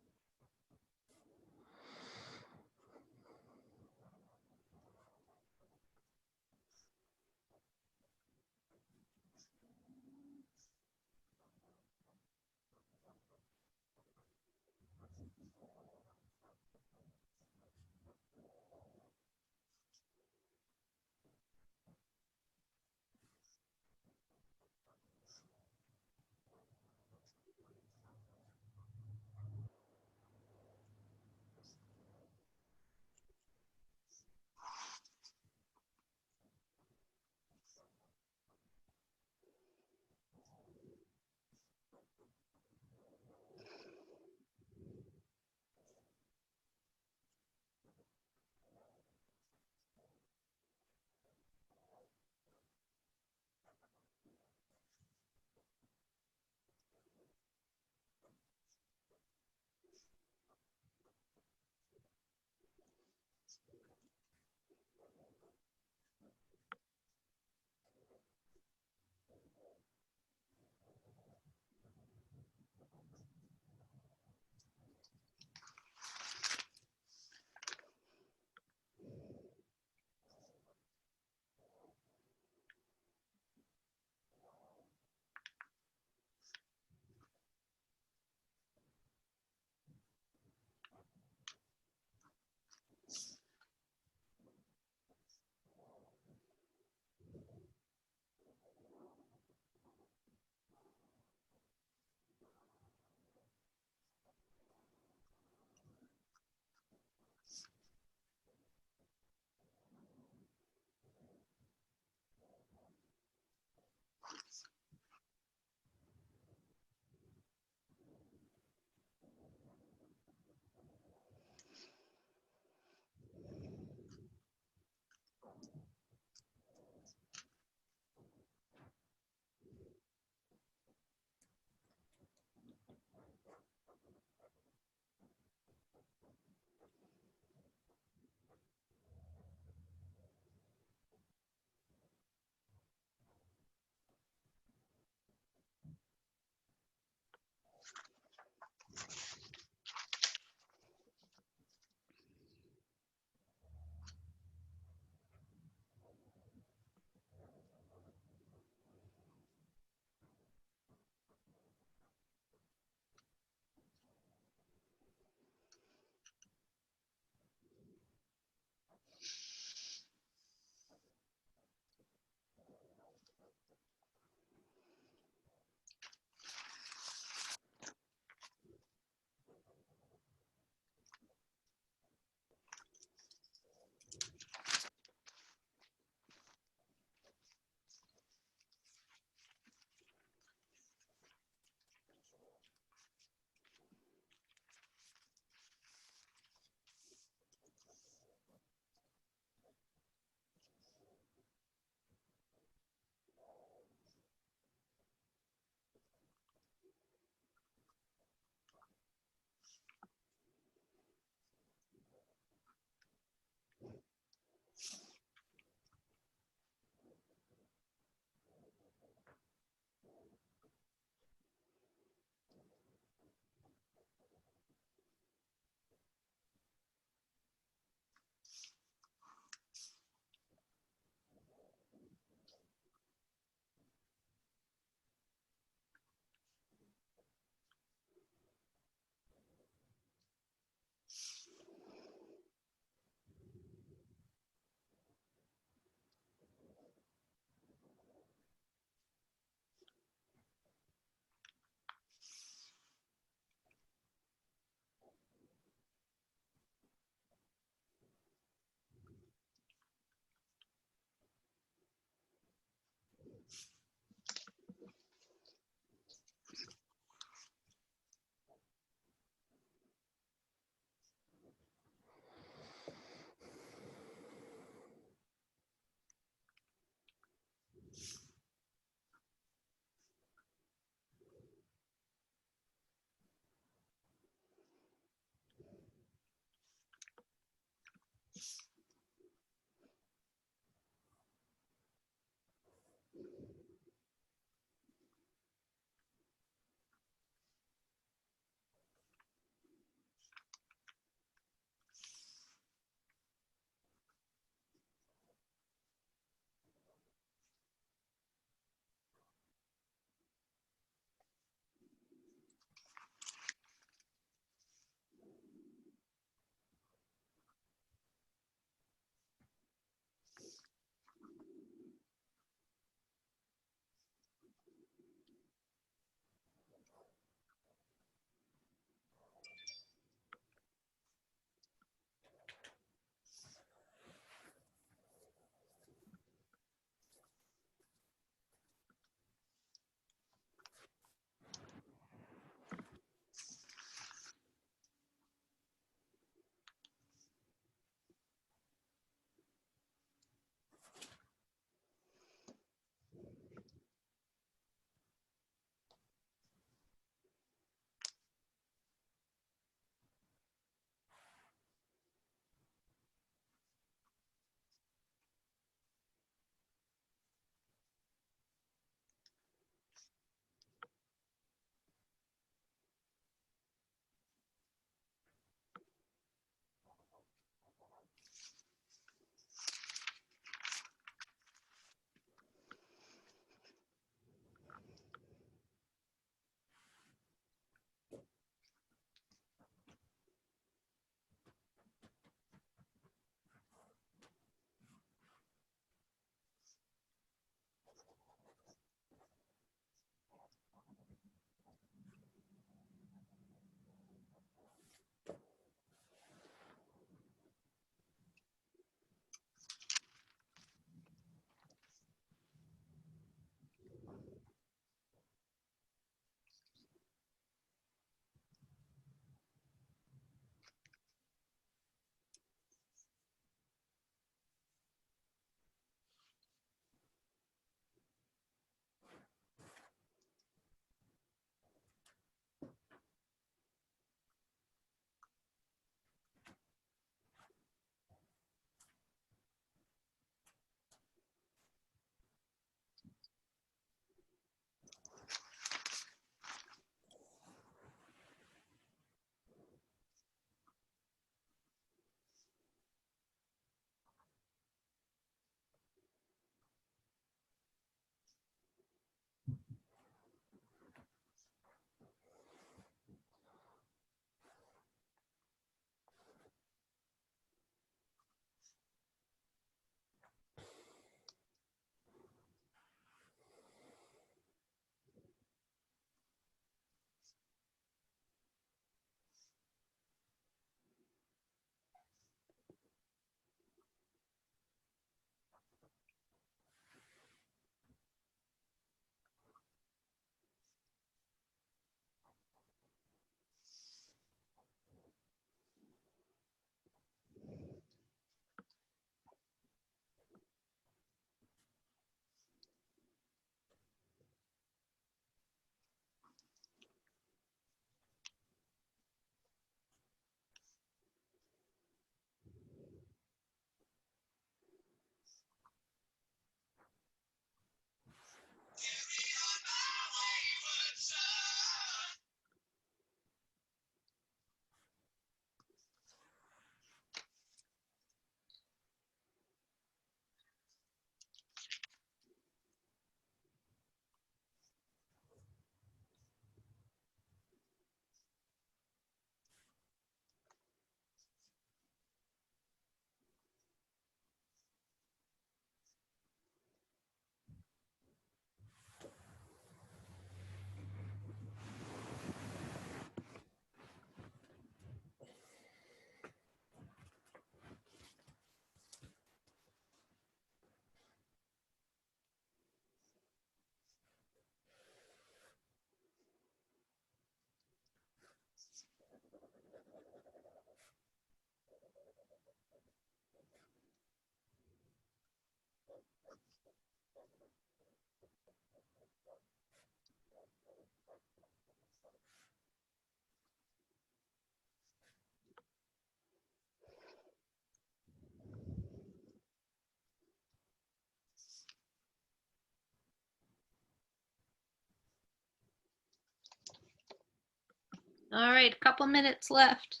Speaker 1: All right, a couple minutes left.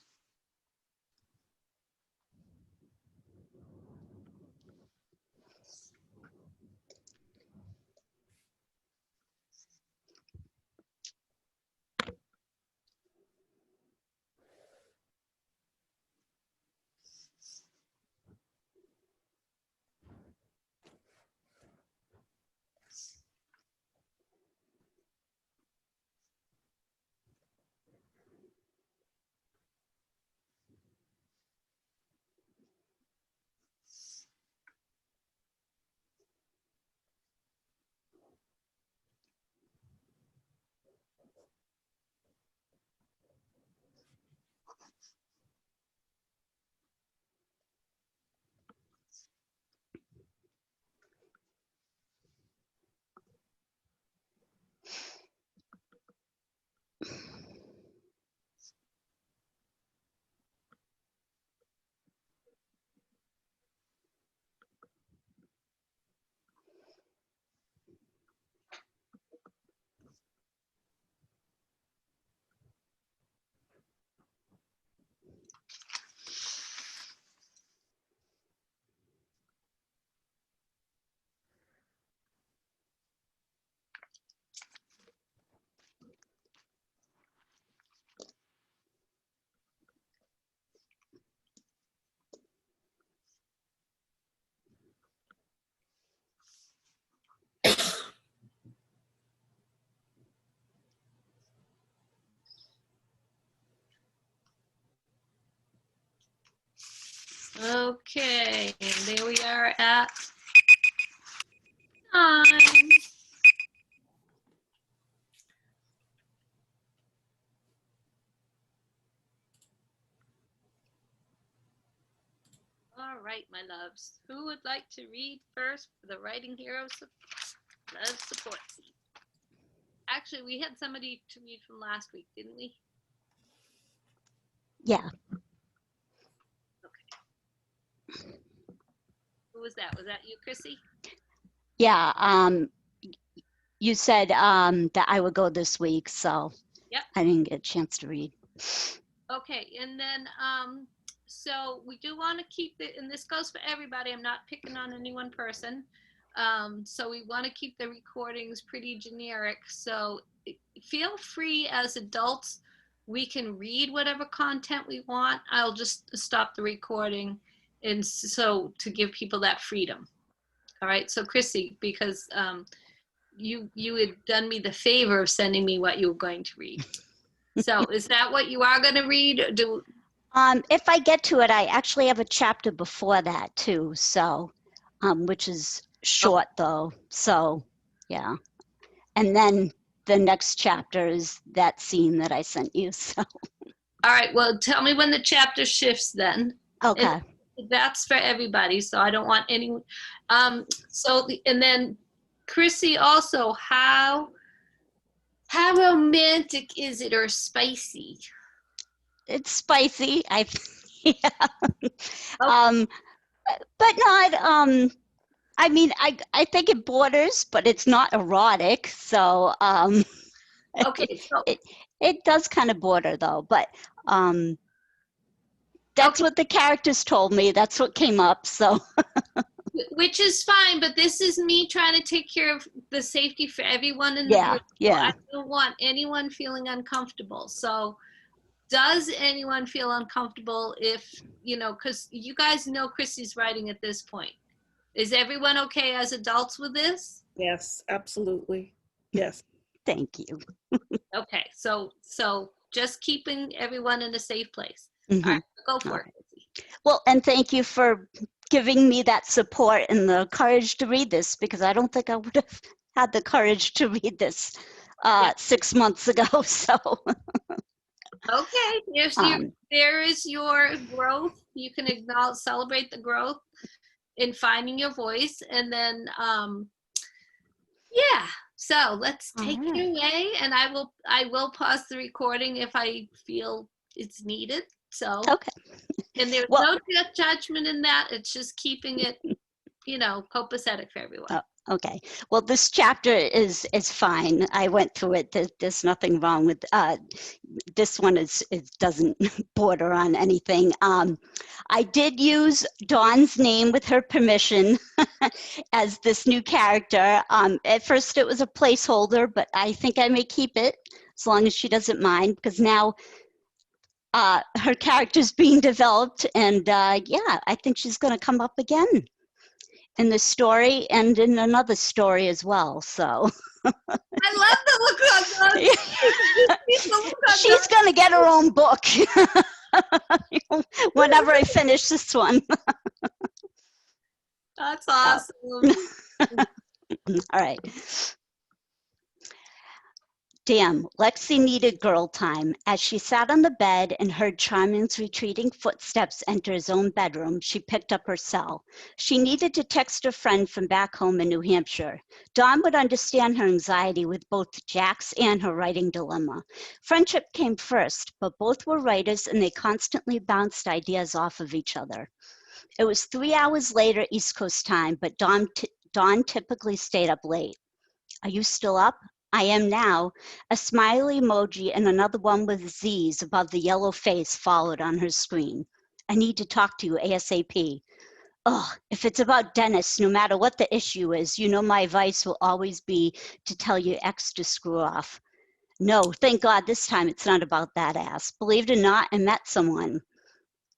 Speaker 1: Okay, and there we are at 9. All right, my loves. Who would like to read first for the Writing Heroes Love Support Team? Actually, we had somebody to read from last week, didn't we?
Speaker 6: Yeah.
Speaker 1: Who was that? Was that you, Chrissy?
Speaker 6: Yeah. You said that I would go this week, so
Speaker 1: Yep.
Speaker 6: I didn't get a chance to read.
Speaker 1: Okay, and then so we do want to keep it, and this goes for everybody. I'm not picking on any one person. So we want to keep the recordings pretty generic. So feel free as adults. We can read whatever content we want. I'll just stop the recording, and so to give people that freedom. All right. So Chrissy, because you had done me the favor of sending me what you were going to read. So is that what you are going to read?
Speaker 6: If I get to it, I actually have a chapter before that too, so which is short though. So yeah. And then the next chapter is that scene that I sent you. So
Speaker 1: All right, well, tell me when the chapter shifts then.
Speaker 6: okay.
Speaker 1: And that's for everybody, so I don't want any. And then Chrissy also, how romantic is it or spicy?
Speaker 6: It's spicy. Yeah. But not I mean I think it borders, but it's not erotic. So
Speaker 1: Okay, so
Speaker 6: it does kind of border though, but that's
Speaker 1: okay.
Speaker 6: what the characters told me. That's what came up. So
Speaker 1: Which is fine, but this is me trying to take care of the safety for everyone in the
Speaker 6: yeah,
Speaker 1: group. So
Speaker 6: yeah.
Speaker 1: I don't want anyone feeling uncomfortable. So does anyone feel uncomfortable if, because you guys know Chrissy's writing at this point. Is everyone okay as adults with this?
Speaker 4: Yes, absolutely. Yes.
Speaker 6: Thank you.
Speaker 1: Okay, so just keeping everyone in a safe place.
Speaker 6: Mhm.
Speaker 1: All right, go for
Speaker 6: All
Speaker 1: it.
Speaker 6: right. Well, and thank you for giving me that support and the courage to read this, because I don't think I would have had the courage to read this
Speaker 1: Yeah.
Speaker 6: 6 months ago. So
Speaker 1: Okay, there is your growth. You can acknowledge, celebrate the growth in finding your voice, and then yeah. So let's take
Speaker 6: Alright.
Speaker 1: it away, and I will pause the recording if I feel it's needed. So,
Speaker 6: Okay.
Speaker 1: and there's
Speaker 6: Well-
Speaker 1: no judgment in that. It's just keeping it, copacetic for everyone.
Speaker 6: Oh, okay. Well, this chapter is fine. I went through it. There's nothing wrong with this one. It doesn't border on anything. I did use Dawn's name with her permission as this new character. At first, it was a placeholder, but I think I may keep it as long as she doesn't mind, because now her character's being developed, and yeah, I think she's going to come up again in the story and in another story as well. So
Speaker 1: I love the look on Dawn's.
Speaker 6: she's going to get her own book whenever I finish this one.
Speaker 1: That's awesome.
Speaker 6: All right. Damn, Lexi needed girl time. As she sat on the bed and heard Charming's retreating footsteps enter his own bedroom, she picked up her cell. She needed to text her friend from back home in New Hampshire. Dawn would understand her anxiety with both Jax and her writing dilemma. Friendship came first, but both were writers and they constantly bounced ideas off of each other. It was 3 hours later East Coast time, but Dawn typically stayed up late. Are you still up? I am now. A smiley emoji and another one with Z's above the yellow face followed on her screen. I need to talk to you ASAP. Ugh, if it's about Dennis, no matter what the issue is, you know my advice will always be to tell your ex to screw off. No, thank God this time it's not about that ass. Believe it or not, I met someone.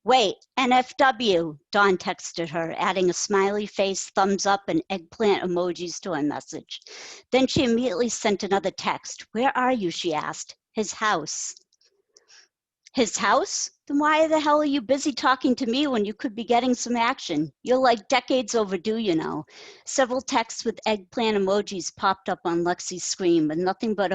Speaker 6: Wait, NFW, Dawn texted her, adding a smiley face, thumbs up, and eggplant emojis to her message. Then she immediately sent another text. Where are you, she asked. His house. His house? Then why the hell are you busy talking to me when you could be getting some action? You're like decades overdue, you know. Several texts with eggplant emojis popped up on Lexi's screen, with nothing but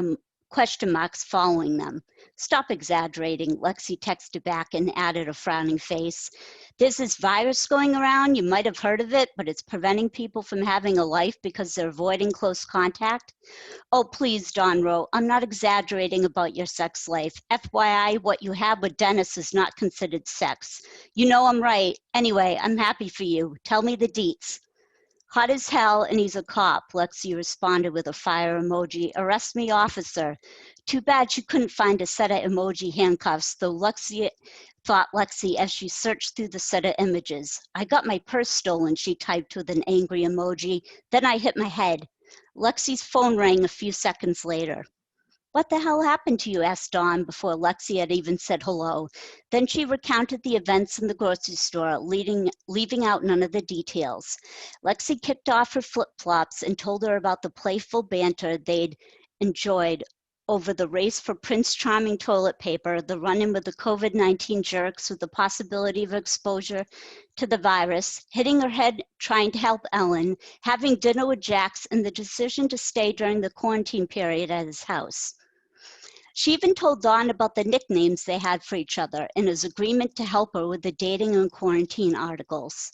Speaker 6: question marks following them. Stop exaggerating, Lexi texted back and added a frowning face. There's this virus going around. You might have heard of it, but it's preventing people from having a life because they're avoiding close contact. Oh, please, Dawn wrote, I'm not exaggerating about your sex life. FYI, what you have with Dennis is not considered sex. You know I'm right. Anyway, I'm happy for you. Tell me the deets. Hot as hell, and he's a cop, Lexi responded with a fire emoji. Arrest me, officer. Too bad she couldn't find a set of emoji handcuffs, though thought Lexi as she searched through the set of images. I got my purse stolen, she typed with an angry emoji. Then I hit my head. Lexi's phone rang a few seconds later. What the hell happened to you? Asked Dawn before Lexi had even said hello. Then she recounted the events in the grocery store, leaving out none of the details. Lexi kicked off her flip-flops and told her about the playful banter they'd enjoyed over the race for Prince Charming toilet paper, the run-in with the COVID-19 jerks with the possibility of exposure to the virus, hitting her head trying to help Ellen, having dinner with Jax, and the decision to stay during the quarantine period at his house. She even told Dawn about the nicknames they had for each other and his agreement to help her with the dating and quarantine articles.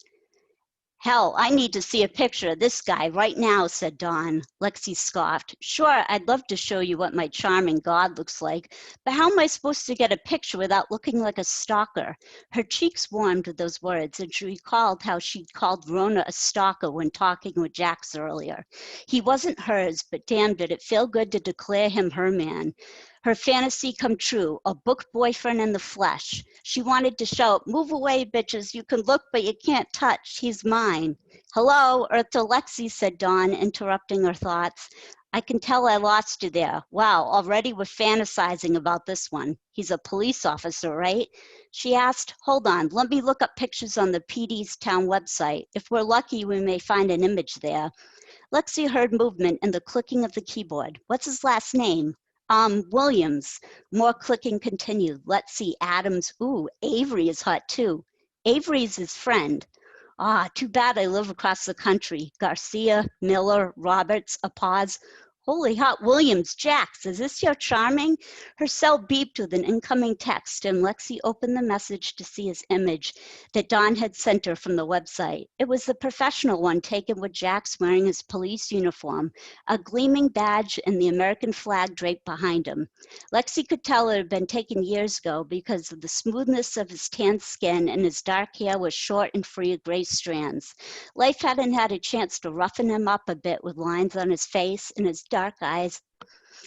Speaker 6: Hell, I need to see a picture of this guy right now, said Dawn. Lexi scoffed. Sure, I'd love to show you what my charming god looks like, but how am I supposed to get a picture without looking like a stalker? Her cheeks warmed with those words, and she recalled how she'd called Rona a stalker when talking with Jax earlier. He wasn't hers, but damn, did it feel good to declare him her man. Her fantasy come true, a book boyfriend in the flesh. She wanted to shout, move away, bitches, you can look, but you can't touch, he's mine. Hello, Earth to Lexi, said Dawn, interrupting her thoughts. I can tell I lost you there. Wow, already we're fantasizing about this one. He's a police officer, right? She asked, hold on, let me look up pictures on the PD's town website. If we're lucky, we may find an image there. Lexi heard movement and the clicking of the keyboard. What's his last name? Williams. More clicking continued. Let's see, Adams. Ooh, Avery is hot too. Avery's his friend. Ah, too bad I live across the country. Garcia, Miller, Roberts, a pause. Holy hot Williams, Jax, is this your Charming? Her cell beeped with an incoming text, and Lexi opened the message to see his image that Dawn had sent her from the website. It was the professional one taken with Jax wearing his police uniform, a gleaming badge and the American flag draped behind him. Lexi could tell it had been taken years ago because of the smoothness of his tan skin, and his dark hair was short and free of gray strands. Life hadn't had a chance to roughen him up a bit with lines on his face, and his dark eyes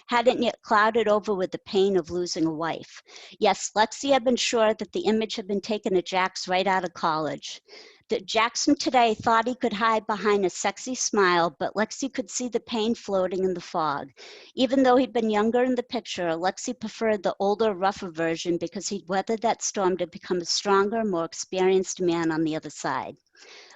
Speaker 6: hadn't yet clouded over with the pain of losing a wife. Yes, Lexi had been sure that the image had been taken of Jax right out of college. That Jackson today thought he could hide behind a sexy smile, but Lexi could see the pain floating in the fog. Even though he'd been younger in the picture, Lexi preferred the older, rougher version because he'd weathered that storm to become a stronger, more experienced man on the other side.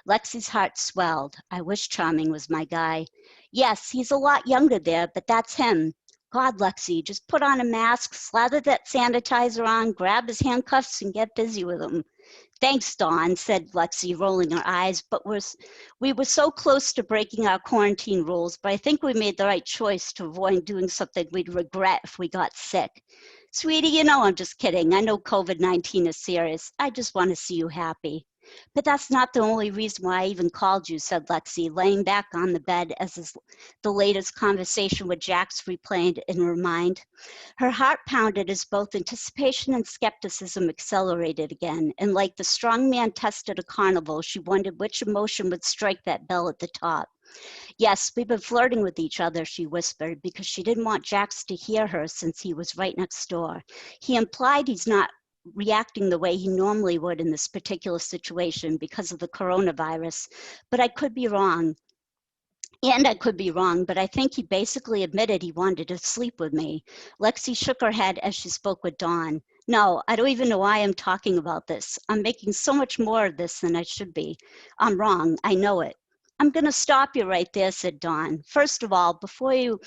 Speaker 6: Lexi's heart swelled. I wish Charming was my guy. Yes, he's a lot younger there, but that's him. God, Lexi, just put on a mask, slather that sanitizer on, grab his handcuffs, and get busy with him. Thanks, Dawn, said Lexi, rolling her eyes, but we were so close to breaking our quarantine rules, but I think we made the right choice to avoid doing something we'd regret if we got sick. Sweetie, you know I'm just kidding. I know COVID-19 is serious. I just want to see you happy. But that's not the only reason why I even called you, said Lexi, laying back on the bed as the latest conversation with Jax replayed in her mind. Her heart pounded as both anticipation and skepticism accelerated again, and like the strong man tested a carnival, she wondered which emotion would strike that bell at the top. Yes, we've been flirting with each other, she whispered, because she didn't want Jax to hear her since he was right next door. He implied he's not reacting the way he normally would in this particular situation because of the coronavirus, but I could be wrong. And I could be wrong, but I think he basically admitted he wanted to sleep with me. Lexi shook her head as she spoke with Dawn. No, I don't even know why I'm talking about this. I'm making so much more of this than I should be. I'm wrong, I know it. I'm gonna stop you right there, said Dawn. First of all, before you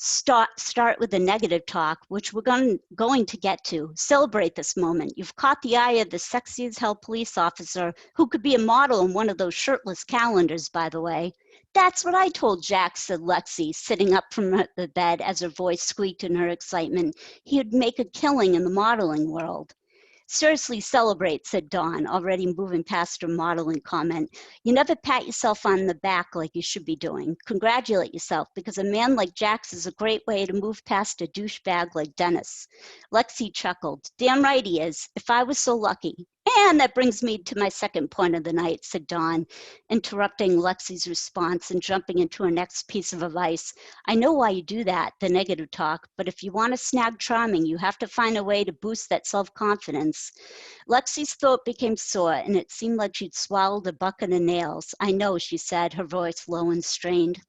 Speaker 6: start with the negative talk, which we're going to get to. Celebrate this moment. You've caught the eye of the sexy as hell police officer who could be a model in one of those shirtless calendars, by the way. That's what I told Jax, said Lexi, sitting up from the bed as her voice squeaked in her excitement. He'd make a killing in the modeling world. Seriously, celebrate, said Dawn, already moving past her modeling comment. You never pat yourself on the back like you should be doing. Congratulate yourself, because a man like Jax is a great way to move past a douchebag like Dennis. Lexi chuckled. Damn right he is, if I was so lucky. And that brings me to my second point of the night, said Dawn, interrupting Lexi's response and jumping into her next piece of advice. I know why you do that, the negative talk, but if you want to snag Charming, you have to find a way to boost that self-confidence. Lexi's throat became sore, and it seemed like she'd swallowed a bucket of nails. I know, she said, her voice low and strained.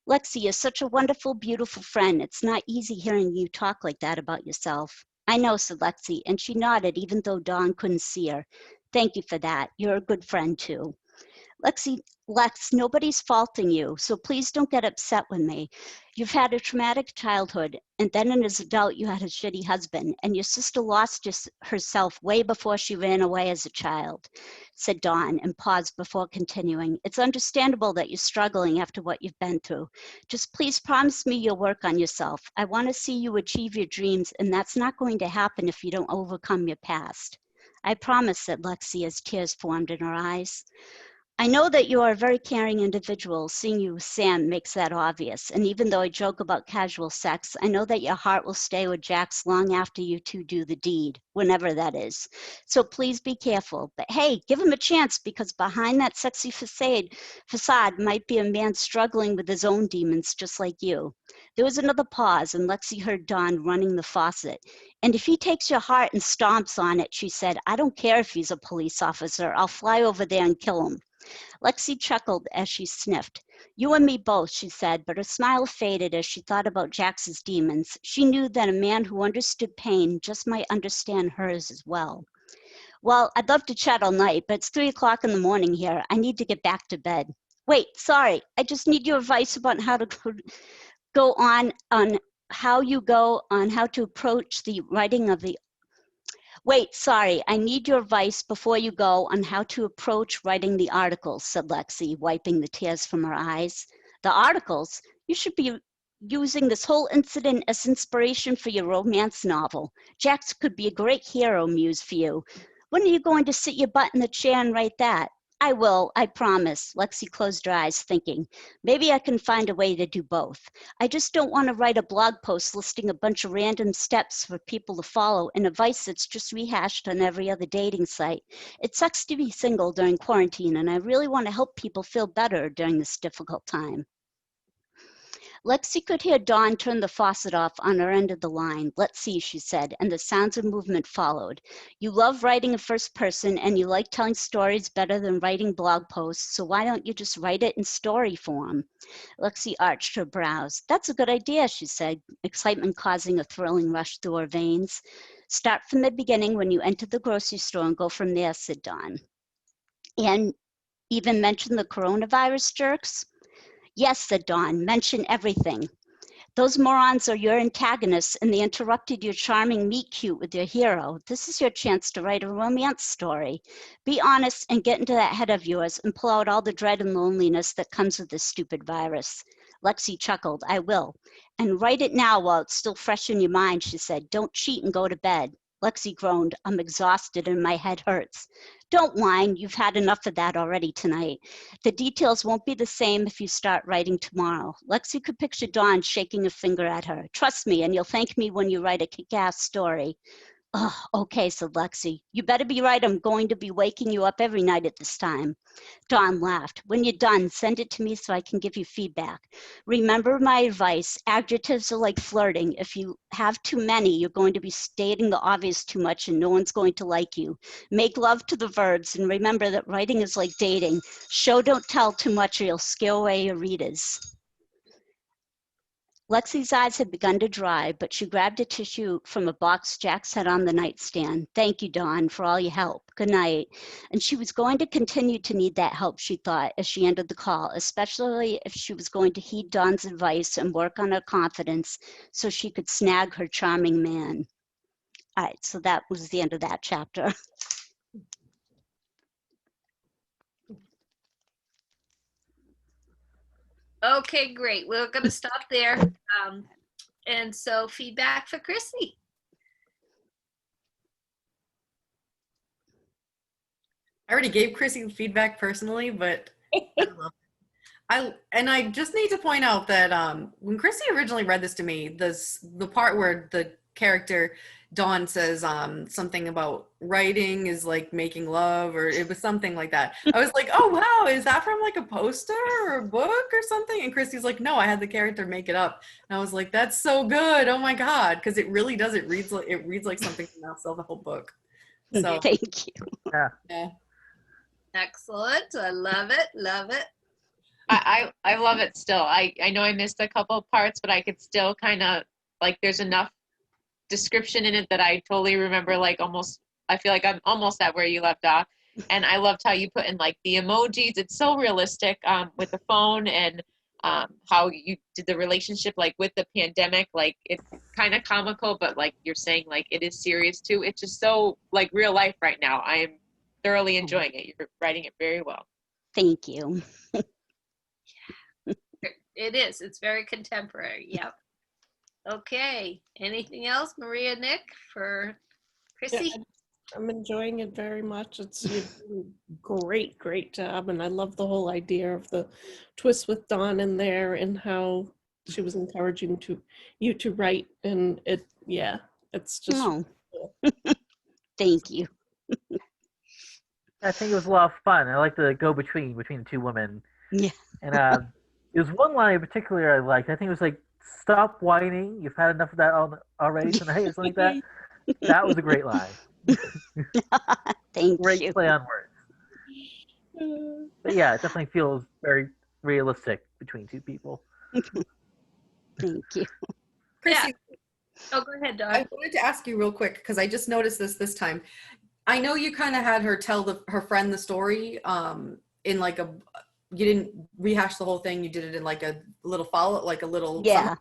Speaker 6: Lexi, you're such a wonderful, beautiful friend. It's not easy hearing you talk like that about yourself. I know, said Lexi, and she nodded even though Dawn couldn't see her. Thank you for that. You're a good friend, too. Lex, nobody's faulting you, so please don't get upset with me. You've had a traumatic childhood, and then as an adult you had a shitty husband, and your sister lost herself way before she ran away as a child, said Dawn, and paused before continuing. It's understandable that you're struggling after what you've been through. Just please promise me you'll work on yourself. I want to see you achieve your dreams, and that's not going to happen if you don't overcome your past. I promise, said Lexi as tears formed in her eyes. I know that you are a very caring individual. Seeing you with Sam makes that obvious. And even though I joke about casual sex, I know that your heart will stay with Jax long after you two do the deed, whenever that is. So please be careful. But hey, give him a chance, because behind that sexy facade might be a man struggling with his own demons just like you. There was another pause, and Lexi heard Dawn running the faucet. And if he takes your heart and stomps on it, she said, I don't care if he's a police officer. I'll fly over there and kill him. Lexi chuckled as she sniffed. You and me both, she said, but her smile faded as she thought about Jax's demons. She knew that a man who understood pain just might understand hers as well. Well, I'd love to chat all night, but it's 3 o'clock in the morning here. I need to get back to bed. Wait, sorry, I just need your advice about how to go on how to approach the writing of the Wait, sorry, I need your advice before you go on how to approach writing the articles, said Lexi, wiping the tears from her eyes. The articles? You should be using this whole incident as inspiration for your romance novel. Jax could be a great hero muse for you. When are you going to sit your butt in the chair and write that? I will, I promise. Lexi closed her eyes, thinking, maybe I can find a way to do both. I just don't want to write a blog post listing a bunch of random steps for people to follow and advice that's just rehashed on every other dating site. It sucks to be single during quarantine, and I really want to help people feel better during this difficult time. Lexi could hear Dawn turn the faucet off on her end of the line. Let's see, she said, and the sounds of movement followed. You love writing in first person and you like telling stories better than writing blog posts, so why don't you just write it in story form? Lexi arched her brows. That's a good idea, she said, excitement causing a thrilling rush through her veins. Start from the beginning when you enter the grocery store and go from there, said Dawn. And even mention the coronavirus jerks? Yes, said Dawn, mention everything. Those morons are your antagonists and they interrupted your charming meet cute with your hero. This is your chance to write a romance story. Be honest and get into that head of yours and pull out all the dread and loneliness that comes with this stupid virus. Lexi chuckled, I will. And write it now while it's still fresh in your mind, she said. Don't cheat and go to bed. Lexi groaned, I'm exhausted and my head hurts. Don't whine, you've had enough of that already tonight. The details won't be the same if you start writing tomorrow. Lexi could picture Dawn shaking a finger at her. Trust me, and you'll thank me when you write a kick-ass story. Oh, okay, said Lexi. You better be right, I'm going to be waking you up every night at this time. Dawn laughed. When you're done, send it to me so I can give you feedback. Remember my advice, adjectives are like flirting. If you have too many, you're going to be stating the obvious too much and no one's going to like you. Make love to the verbs and remember that writing is like dating. Show don't tell too much or you'll scare away your readers. Lexi's eyes had begun to dry, but she grabbed a tissue from a box Jax had on the nightstand. Thank you, Dawn, for all your help. Good night. And she was going to continue to need that help, she thought, as she ended the call, especially if she was going to heed Dawn's advice and work on her confidence so she could snag her charming man. All right, so that was the end of that chapter.
Speaker 1: Okay, great. We're going to stop there. And so feedback for Chrissy.
Speaker 2: I already gave Chrissy feedback personally, but I love it. I just need to point out that when Chrissy originally read this to me, the part where the character Dawn says something about writing is like making love, or it was something like that. I was like, oh wow, is that from like a poster or a book or something? And Christy's like, no, I had the character make it up. And I was like, that's so good. Oh my god, because it really does. It reads like something from that self-help book. So
Speaker 6: Thank you.
Speaker 2: yeah.
Speaker 1: Excellent. I love it. Love it.
Speaker 3: I love it still. I know I missed a couple parts, but I could still kind of, like, there's enough description in it that I totally remember, like, almost, I feel like I'm almost at where you left off. And I loved how you put in, like, the emojis. It's so realistic with the phone, and how you did the relationship, like, with the pandemic. Like, it's kind of comical, but like you're saying, like, it is serious too. It's just so, like, real life right now. I am thoroughly enjoying it. You're writing it very well.
Speaker 6: Thank you.
Speaker 1: It is. It's very contemporary. Yep. Okay. Anything else, Maria, Nick, for Chrissy?
Speaker 4: Yeah, I'm enjoying it very much. It's you do a great job, and I love the whole idea of the twist with Dawn in there and how she was encouraging you to write, and it's just
Speaker 6: Oh. Thank you.
Speaker 5: I think it was a lot of fun. I like the go between the two women.
Speaker 6: Yeah.
Speaker 5: And there was one line in particular I liked. I think it was like, "Stop whining. You've had enough of that already tonight," or something like that. That was a great line.
Speaker 6: Thank
Speaker 5: Great
Speaker 6: you.
Speaker 5: play on words. But yeah, it definitely feels very realistic between two people.
Speaker 6: Thank you.
Speaker 2: Chrissy,
Speaker 1: Oh, go ahead, Dawn.
Speaker 2: I wanted to ask you real quick because I just noticed this time. I know you kind of had her tell her friend the story in like you didn't rehash the whole thing. You did it in like a little follow, like a little.
Speaker 6: Yeah.
Speaker 2: Summary.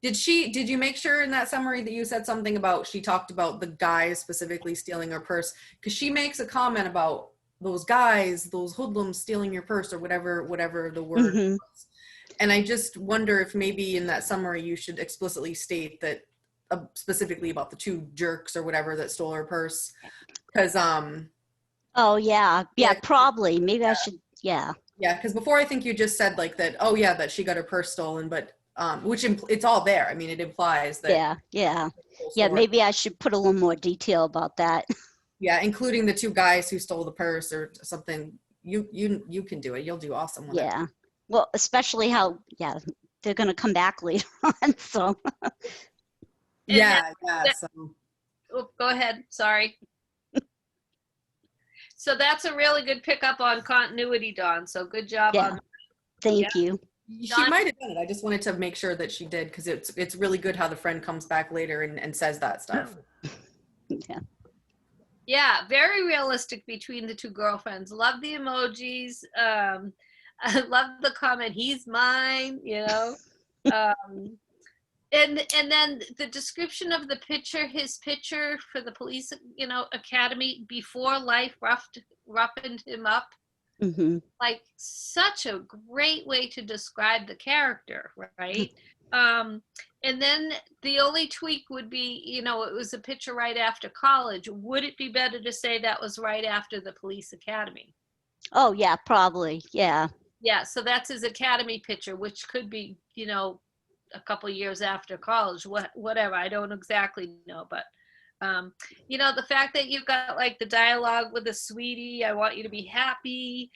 Speaker 2: Did you make sure in that summary that you said something about, she talked about the guys specifically stealing her purse? Because she makes a comment about those guys, those hoodlums stealing your purse, or whatever the word was. And I just wonder if maybe in that summary you should explicitly state that specifically about the two jerks or whatever that stole her purse. Because
Speaker 6: Oh, yeah. Yeah,
Speaker 2: Yeah.
Speaker 6: probably. Maybe I should, yeah.
Speaker 2: yeah, because before I think you just said like that, oh yeah, that she got her purse stolen, but which it's all there. I mean, it implies that
Speaker 6: Yeah, yeah.
Speaker 2: people
Speaker 6: Yeah,
Speaker 2: stole her-
Speaker 6: maybe I should put a little more detail about that.
Speaker 2: yeah, including the two guys who stole the purse or something. You can do it. You'll do awesome with it.
Speaker 6: Yeah. Well, especially how, yeah, they're going to come back later on. So,
Speaker 2: Yeah,
Speaker 1: that-
Speaker 2: so
Speaker 1: Oh, go ahead. Sorry. So that's a really good pickup on continuity, Dawn. So good job
Speaker 6: Yeah.
Speaker 1: on.
Speaker 6: thank you.
Speaker 2: she
Speaker 1: Dawn-
Speaker 2: might have done it. I just wanted to make sure that she did because it's really good how the friend comes back later and says that stuff.
Speaker 6: Yeah.
Speaker 1: Yeah, very realistic between the two girlfriends. Love the emojis. I love the comment, he's mine, you know. And then the description of the picture, his picture for the police, you know, academy before life roughened him up.
Speaker 6: Hmm.
Speaker 1: Like such a great way to describe the character, right? And then the only tweak would be, you know, it was a picture right after college. Would it be better to say that was right after the police academy?
Speaker 6: Oh, yeah, probably. Yeah.
Speaker 1: Yeah, so that's his academy picture, which could be, you know, a couple years after college, whatever. I don't exactly know, but you know, the fact that you've got like the dialogue with the sweetie, I want you to be happy.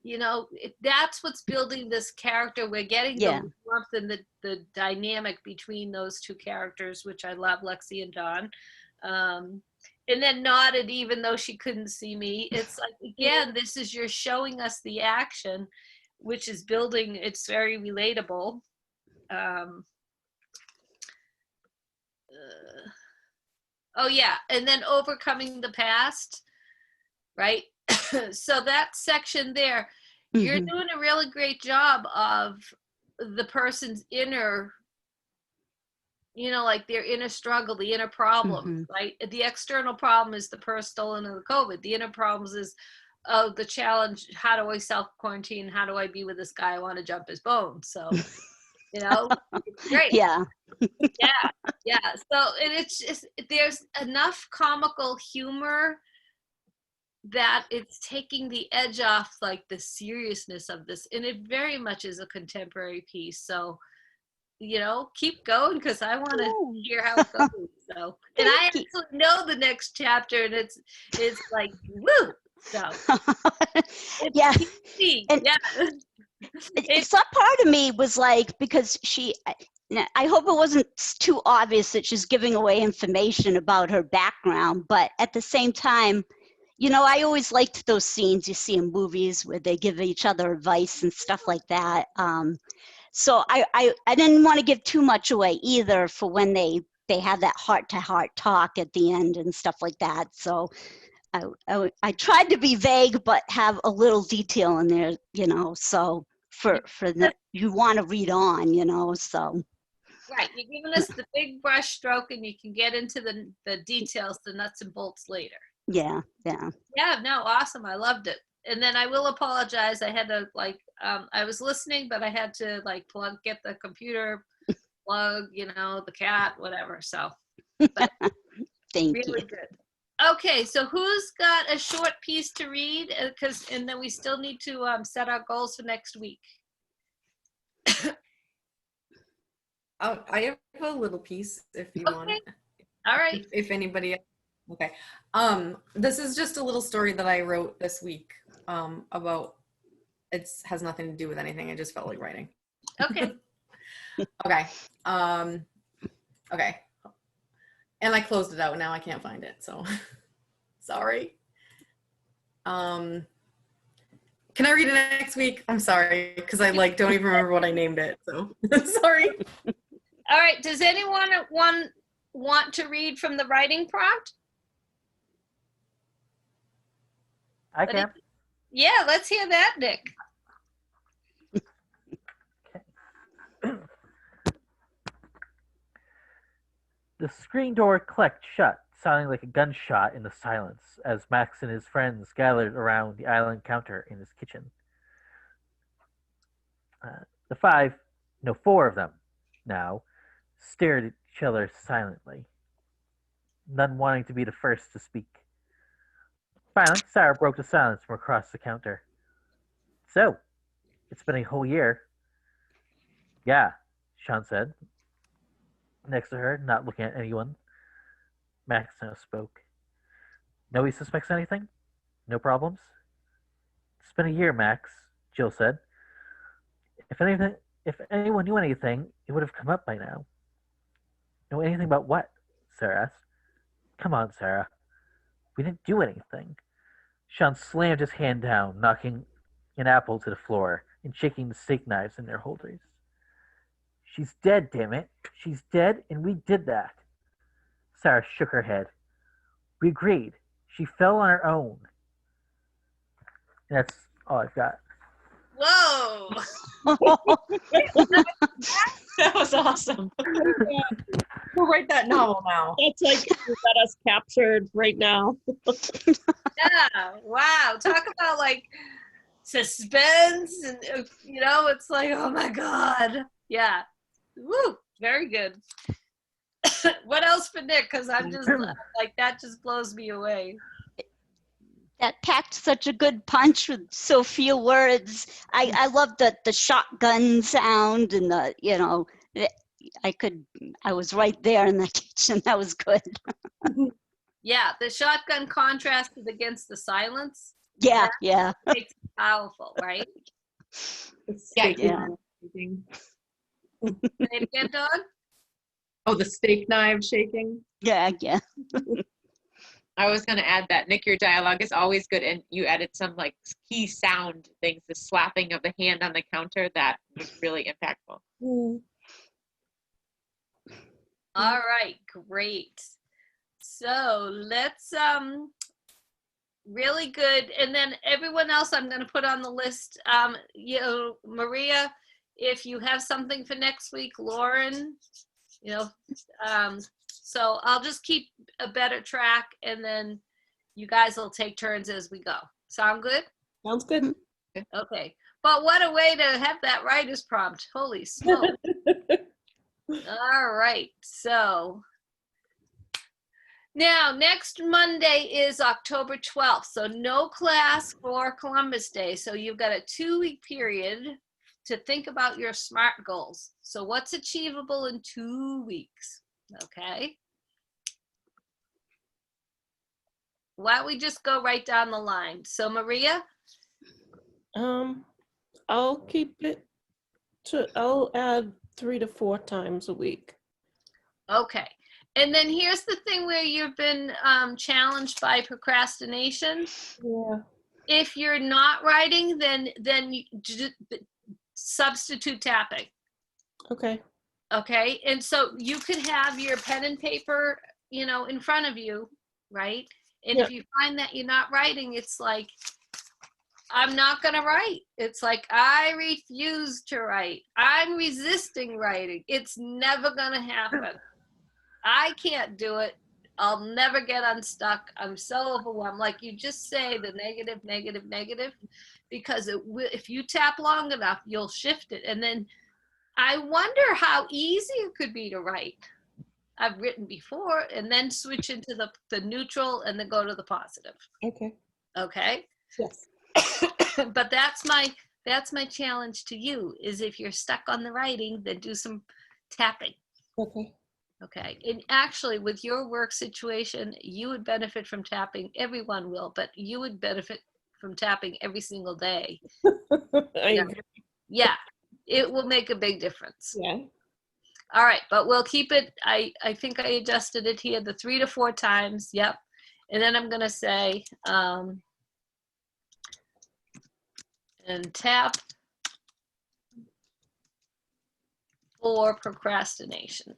Speaker 1: You know, that's what's building this character. We're getting
Speaker 6: Yeah.
Speaker 1: the warmth and the dynamic between those two characters, which I love, Lexi and Dawn. And then nodded even though she couldn't see me. It's like, again, this is, you're showing us the action, which is building, it's very relatable. Oh yeah, and then overcoming the past, right? So that section there, you're
Speaker 6: Mhm.
Speaker 1: doing a really great job of the person's inner, you know, like their inner struggle, the inner problem, right? The external problem is the purse stolen and the COVID. The inner problems is, oh, the challenge, how do I self-quarantine? How do I be with this guy? I want to jump his bones. So, you know, it's great.
Speaker 6: Yeah.
Speaker 1: Yeah. So, and it's just, there's enough comical humor that it's taking the edge off like the seriousness of this. And it very much is a contemporary piece. So, you know, keep going because I want to
Speaker 6: Oh.
Speaker 1: hear how it goes. So, and I
Speaker 6: Thank you.
Speaker 1: actually know the next chapter, and it's like woo. So,
Speaker 6: Yeah.
Speaker 1: see,
Speaker 6: And-
Speaker 1: yeah,
Speaker 6: Some part of me was like, because I hope it wasn't too obvious that she's giving away information about her background, but at the same time, you know, I always liked those scenes you see in movies where they give each other advice and stuff like that. So I didn't want to give too much away either for when they have that heart-to-heart talk at the end and stuff like that. So I tried to be vague, but have a little detail in there, you know, so you want to read on, you know, so.
Speaker 1: right. You're giving us the big brush stroke, and you can get into the details, the nuts and bolts later.
Speaker 6: Yeah.
Speaker 1: Yeah, no, awesome. I loved it. And then I will apologize. I had to I was listening, but I had to get the computer plug, you know, the cat, whatever. So
Speaker 6: Thank
Speaker 1: really
Speaker 6: you.
Speaker 1: good. Okay, so who's got a short piece to read? And then we still need to set our goals for next week.
Speaker 2: I have a little piece if you want.
Speaker 1: Okay. All right.
Speaker 2: If anybody, okay. This is just a little story that I wrote this week about. It has nothing to do with anything. I just felt like writing.
Speaker 1: Okay.
Speaker 2: Okay. Okay. And I closed it out. Now I can't find it. So sorry. Can I read it next week? I'm sorry because I don't even remember what I named it. So sorry.
Speaker 1: All right. Does anyone want to read from the writing prompt?
Speaker 5: I can.
Speaker 1: Yeah, let's hear that, Nick.
Speaker 5: The screen door clicked shut, sounding like a gunshot in the silence, as Max and his friends gathered around the island counter in his kitchen. The five, no, four of them now, stared at each other silently, none wanting to be the first to speak. Finally, Sarah broke the silence from across the counter. So, it's been a whole year. Yeah, Sean said, next to her, not looking at anyone. Max now spoke. Nobody suspects anything? No problems? It's been a year, Max, Jill said. If anyone knew anything, it would have come up by now. Know anything about what? Sarah asked. Come on, Sarah. We didn't do anything. Sean slammed his hand down, knocking an apple to the floor and shaking the steak knives in their holders. She's dead, damn it. She's dead, and we did that. Sarah shook her head. We agreed. She fell on her own. And that's all I've got.
Speaker 1: Whoa.
Speaker 3: That was awesome.
Speaker 2: We'll write that novel now.
Speaker 4: That's like you got us captured right now.
Speaker 1: Yeah. Wow. Talk about like suspense and it's like, oh my God. Yeah. Woo. Very good. What else for Nick? Because I'm just like, that just blows me away.
Speaker 6: That packed such a good punch with so few words. I love the shotgun sound and I was right there in the kitchen. That was good.
Speaker 1: Yeah, the shotgun contrasted against the silence.
Speaker 6: Yeah, yeah.
Speaker 1: Makes it powerful, right?
Speaker 3: Yeah,
Speaker 6: Yeah.
Speaker 1: Say it again, Dawn?
Speaker 2: Oh, the steak knife shaking.
Speaker 6: Yeah, yeah.
Speaker 3: I was going to add that, Nick, your dialogue is always good, and you added some like key sound things, the slapping of the hand on the counter, that was really impactful.
Speaker 1: All right, great. So let's really good, and then everyone else I'm going to put on the list. Maria, if you have something for next week, Lauren, so I'll just keep a better track, and then you guys will take turns as we go. Sound good?
Speaker 4: Sounds good.
Speaker 1: Okay. But what a way to have that writer's prompt. Holy smoke. All right. So now next Monday is October 12th. So no class for Columbus Day. So you've got a 2-week period to think about your SMART goals. So what's achievable in 2 weeks? Okay. Why don't we just go right down the line? So Maria?
Speaker 4: I'll keep it I'll add 3 to 4 times a week.
Speaker 1: Okay. And then here's the thing where you've been challenged by procrastination.
Speaker 4: Yeah.
Speaker 1: If you're not writing, then you substitute tapping.
Speaker 4: Okay.
Speaker 1: Okay. And so you could have your pen and paper, in front of you, right? And if you find that you're not writing, it's like, I'm not going to write. It's like, I refuse to write. I'm resisting writing. It's never going to happen. I can't do it. I'll never get unstuck. I'm so overwhelmed. Like you just say the negative, negative, negative, because if you tap long enough, you'll shift it. And then I wonder how easy it could be to write. I've written before, and then switch into the neutral and then go to the positive.
Speaker 4: Okay.
Speaker 1: Okay.
Speaker 4: Yes.
Speaker 1: But that's my challenge to you, is if you're stuck on the writing, then do some tapping.
Speaker 4: Okay.
Speaker 1: Okay. And actually with your work situation, you would benefit from tapping. Everyone will, but you would benefit from tapping every single day.
Speaker 4: I agree.
Speaker 1: Yeah. It will make a big difference.
Speaker 4: Yeah.
Speaker 1: All right, but we'll keep it. I think I adjusted it here, the 3 to 4 times. Yep. And then I'm going to say, and tap for procrastination.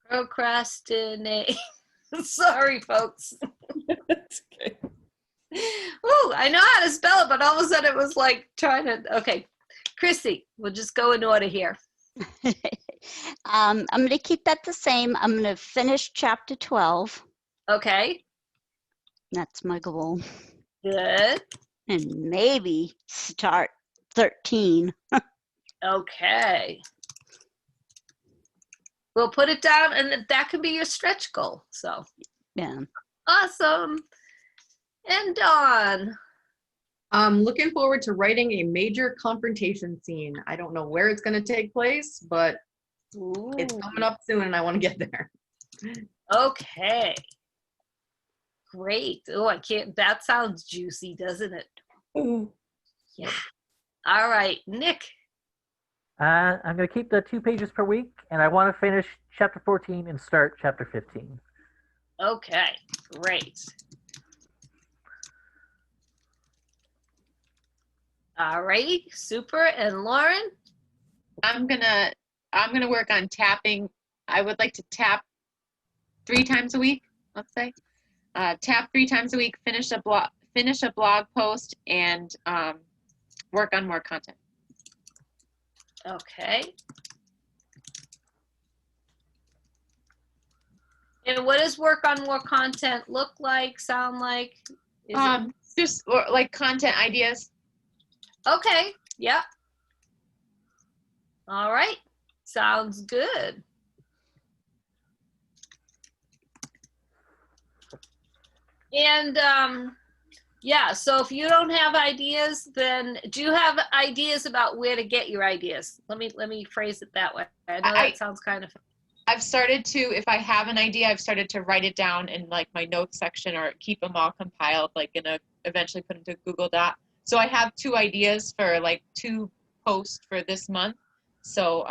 Speaker 1: Procrastinate. Sorry, folks.
Speaker 4: It's okay.
Speaker 1: Oh, I know how to spell it, but all of a sudden it was like trying to, okay. Chrissy, we'll just go in order here.
Speaker 6: I'm going to keep that the same. I'm going to finish chapter 12.
Speaker 1: Okay,
Speaker 6: That's my goal.
Speaker 1: good.
Speaker 6: and maybe start 13.
Speaker 1: Okay. We'll put it down, and that can be your stretch goal. So
Speaker 6: Yeah.
Speaker 1: awesome. And Dawn.
Speaker 2: I'm looking forward to writing a major confrontation scene. I don't know where it's going to take place, but it's
Speaker 1: Ooh,
Speaker 2: coming up soon and I want to get there.
Speaker 1: okay. Great. Oh, I can't. That sounds juicy, doesn't it?
Speaker 4: Ooh.
Speaker 1: Yeah. All right, Nick.
Speaker 5: I'm going to keep the 2 pages per week, and I want to finish chapter 14 and start chapter 15.
Speaker 1: Okay, great. All righty, super. And Lauren?
Speaker 3: I'm gonna work on tapping. I would like to tap 3 times a week, let's say. Tap 3 times a week, finish a blog post, and work on more content.
Speaker 1: Okay. And what does work on more content look like, sound like? Is it-
Speaker 3: Just like content ideas.
Speaker 1: Okay, yep. All right, sounds good. And yeah, so if you don't have ideas, then do you have ideas about where to get your ideas? Let me phrase it that way. I know that sounds kind of
Speaker 3: I've started to, if I have an idea, I've started to write it down in like my notes section or keep them all compiled, like eventually put into Google Doc. So I have 2 ideas for like 2 posts for this month. So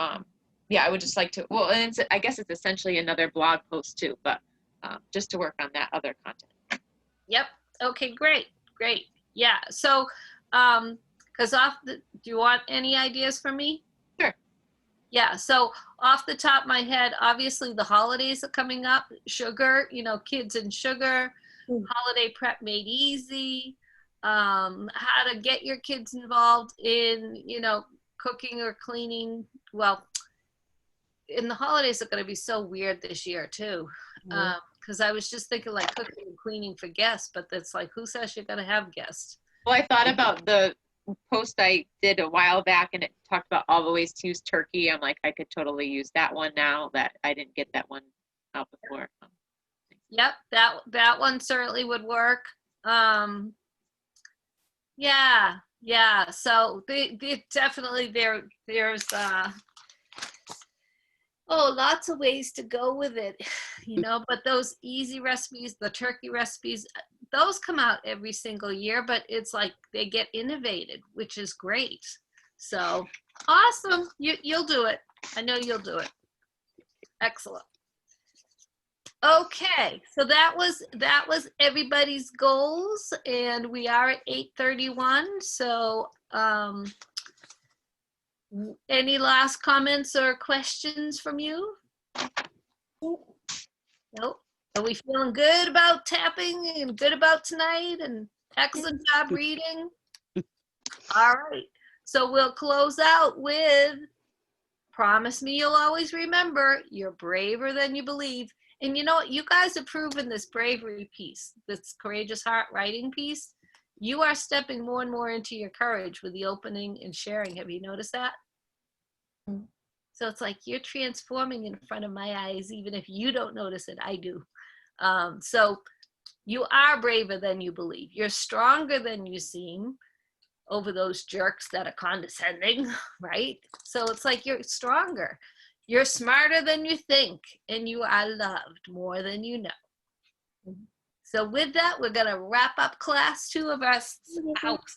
Speaker 3: yeah, I would just like to, well, and I guess it's essentially another blog post too, but just to work on that other content.
Speaker 1: Yep. Okay, great. Great. Yeah. So, because do you want any ideas from me?
Speaker 3: Sure.
Speaker 1: Yeah. So off the top of my head, obviously the holidays are coming up. Sugar, kids and sugar, holiday prep made easy. How to get your kids involved in, cooking or cleaning. Well, and the holidays are going to be so weird this year too. Because I was just thinking like cooking and cleaning for guests, but that's like, who says you're going to have guests?
Speaker 3: Well, I thought about the post I did a while back, and it talked about all the ways to use turkey. I'm like, I could totally use that one now that I didn't get that one out before.
Speaker 1: Yep, that one certainly would work. Yeah. So they definitely there's lots of ways to go with it, but those easy recipes, the turkey recipes, those come out every single year, but it's like they get innovated, which is great. So awesome. You'll do it. I know you'll do it. Excellent. Okay, so that was everybody's goals, and we are at 8:31. So any last comments or questions from you? Nope. Are we feeling good about tapping and good about tonight, and excellent job reading? All right. So we'll close out with, promise me you'll always remember, you're braver than you believe. And you know what? You guys have proven this bravery piece, this courageous heart writing piece. You are stepping more and more into your courage with the opening and sharing. Have you noticed that? So it's like you're transforming in front of my eyes, even if you don't notice it, I do. So you are braver than you believe. You're stronger than you seem over those jerks that are condescending, right? So it's like you're stronger. You're smarter than you think, and you are loved more than you know. So with that, we're going to wrap up class 2 of our house.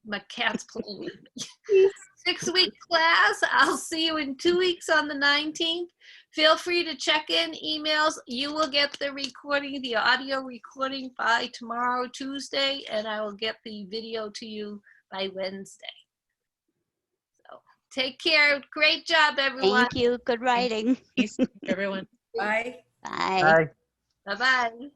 Speaker 1: My cat's playing with me. 6-week class. I'll see you in 2 weeks on the 19th. Feel free to check in emails. You will get the recording, the audio recording by tomorrow, Tuesday, and I will get the video to you by Wednesday. So take care. Great job, everyone.
Speaker 6: Thank you. Good writing.
Speaker 3: Peace, everyone.
Speaker 2: Bye.
Speaker 6: Bye.
Speaker 5: Bye.
Speaker 1: Bye-bye.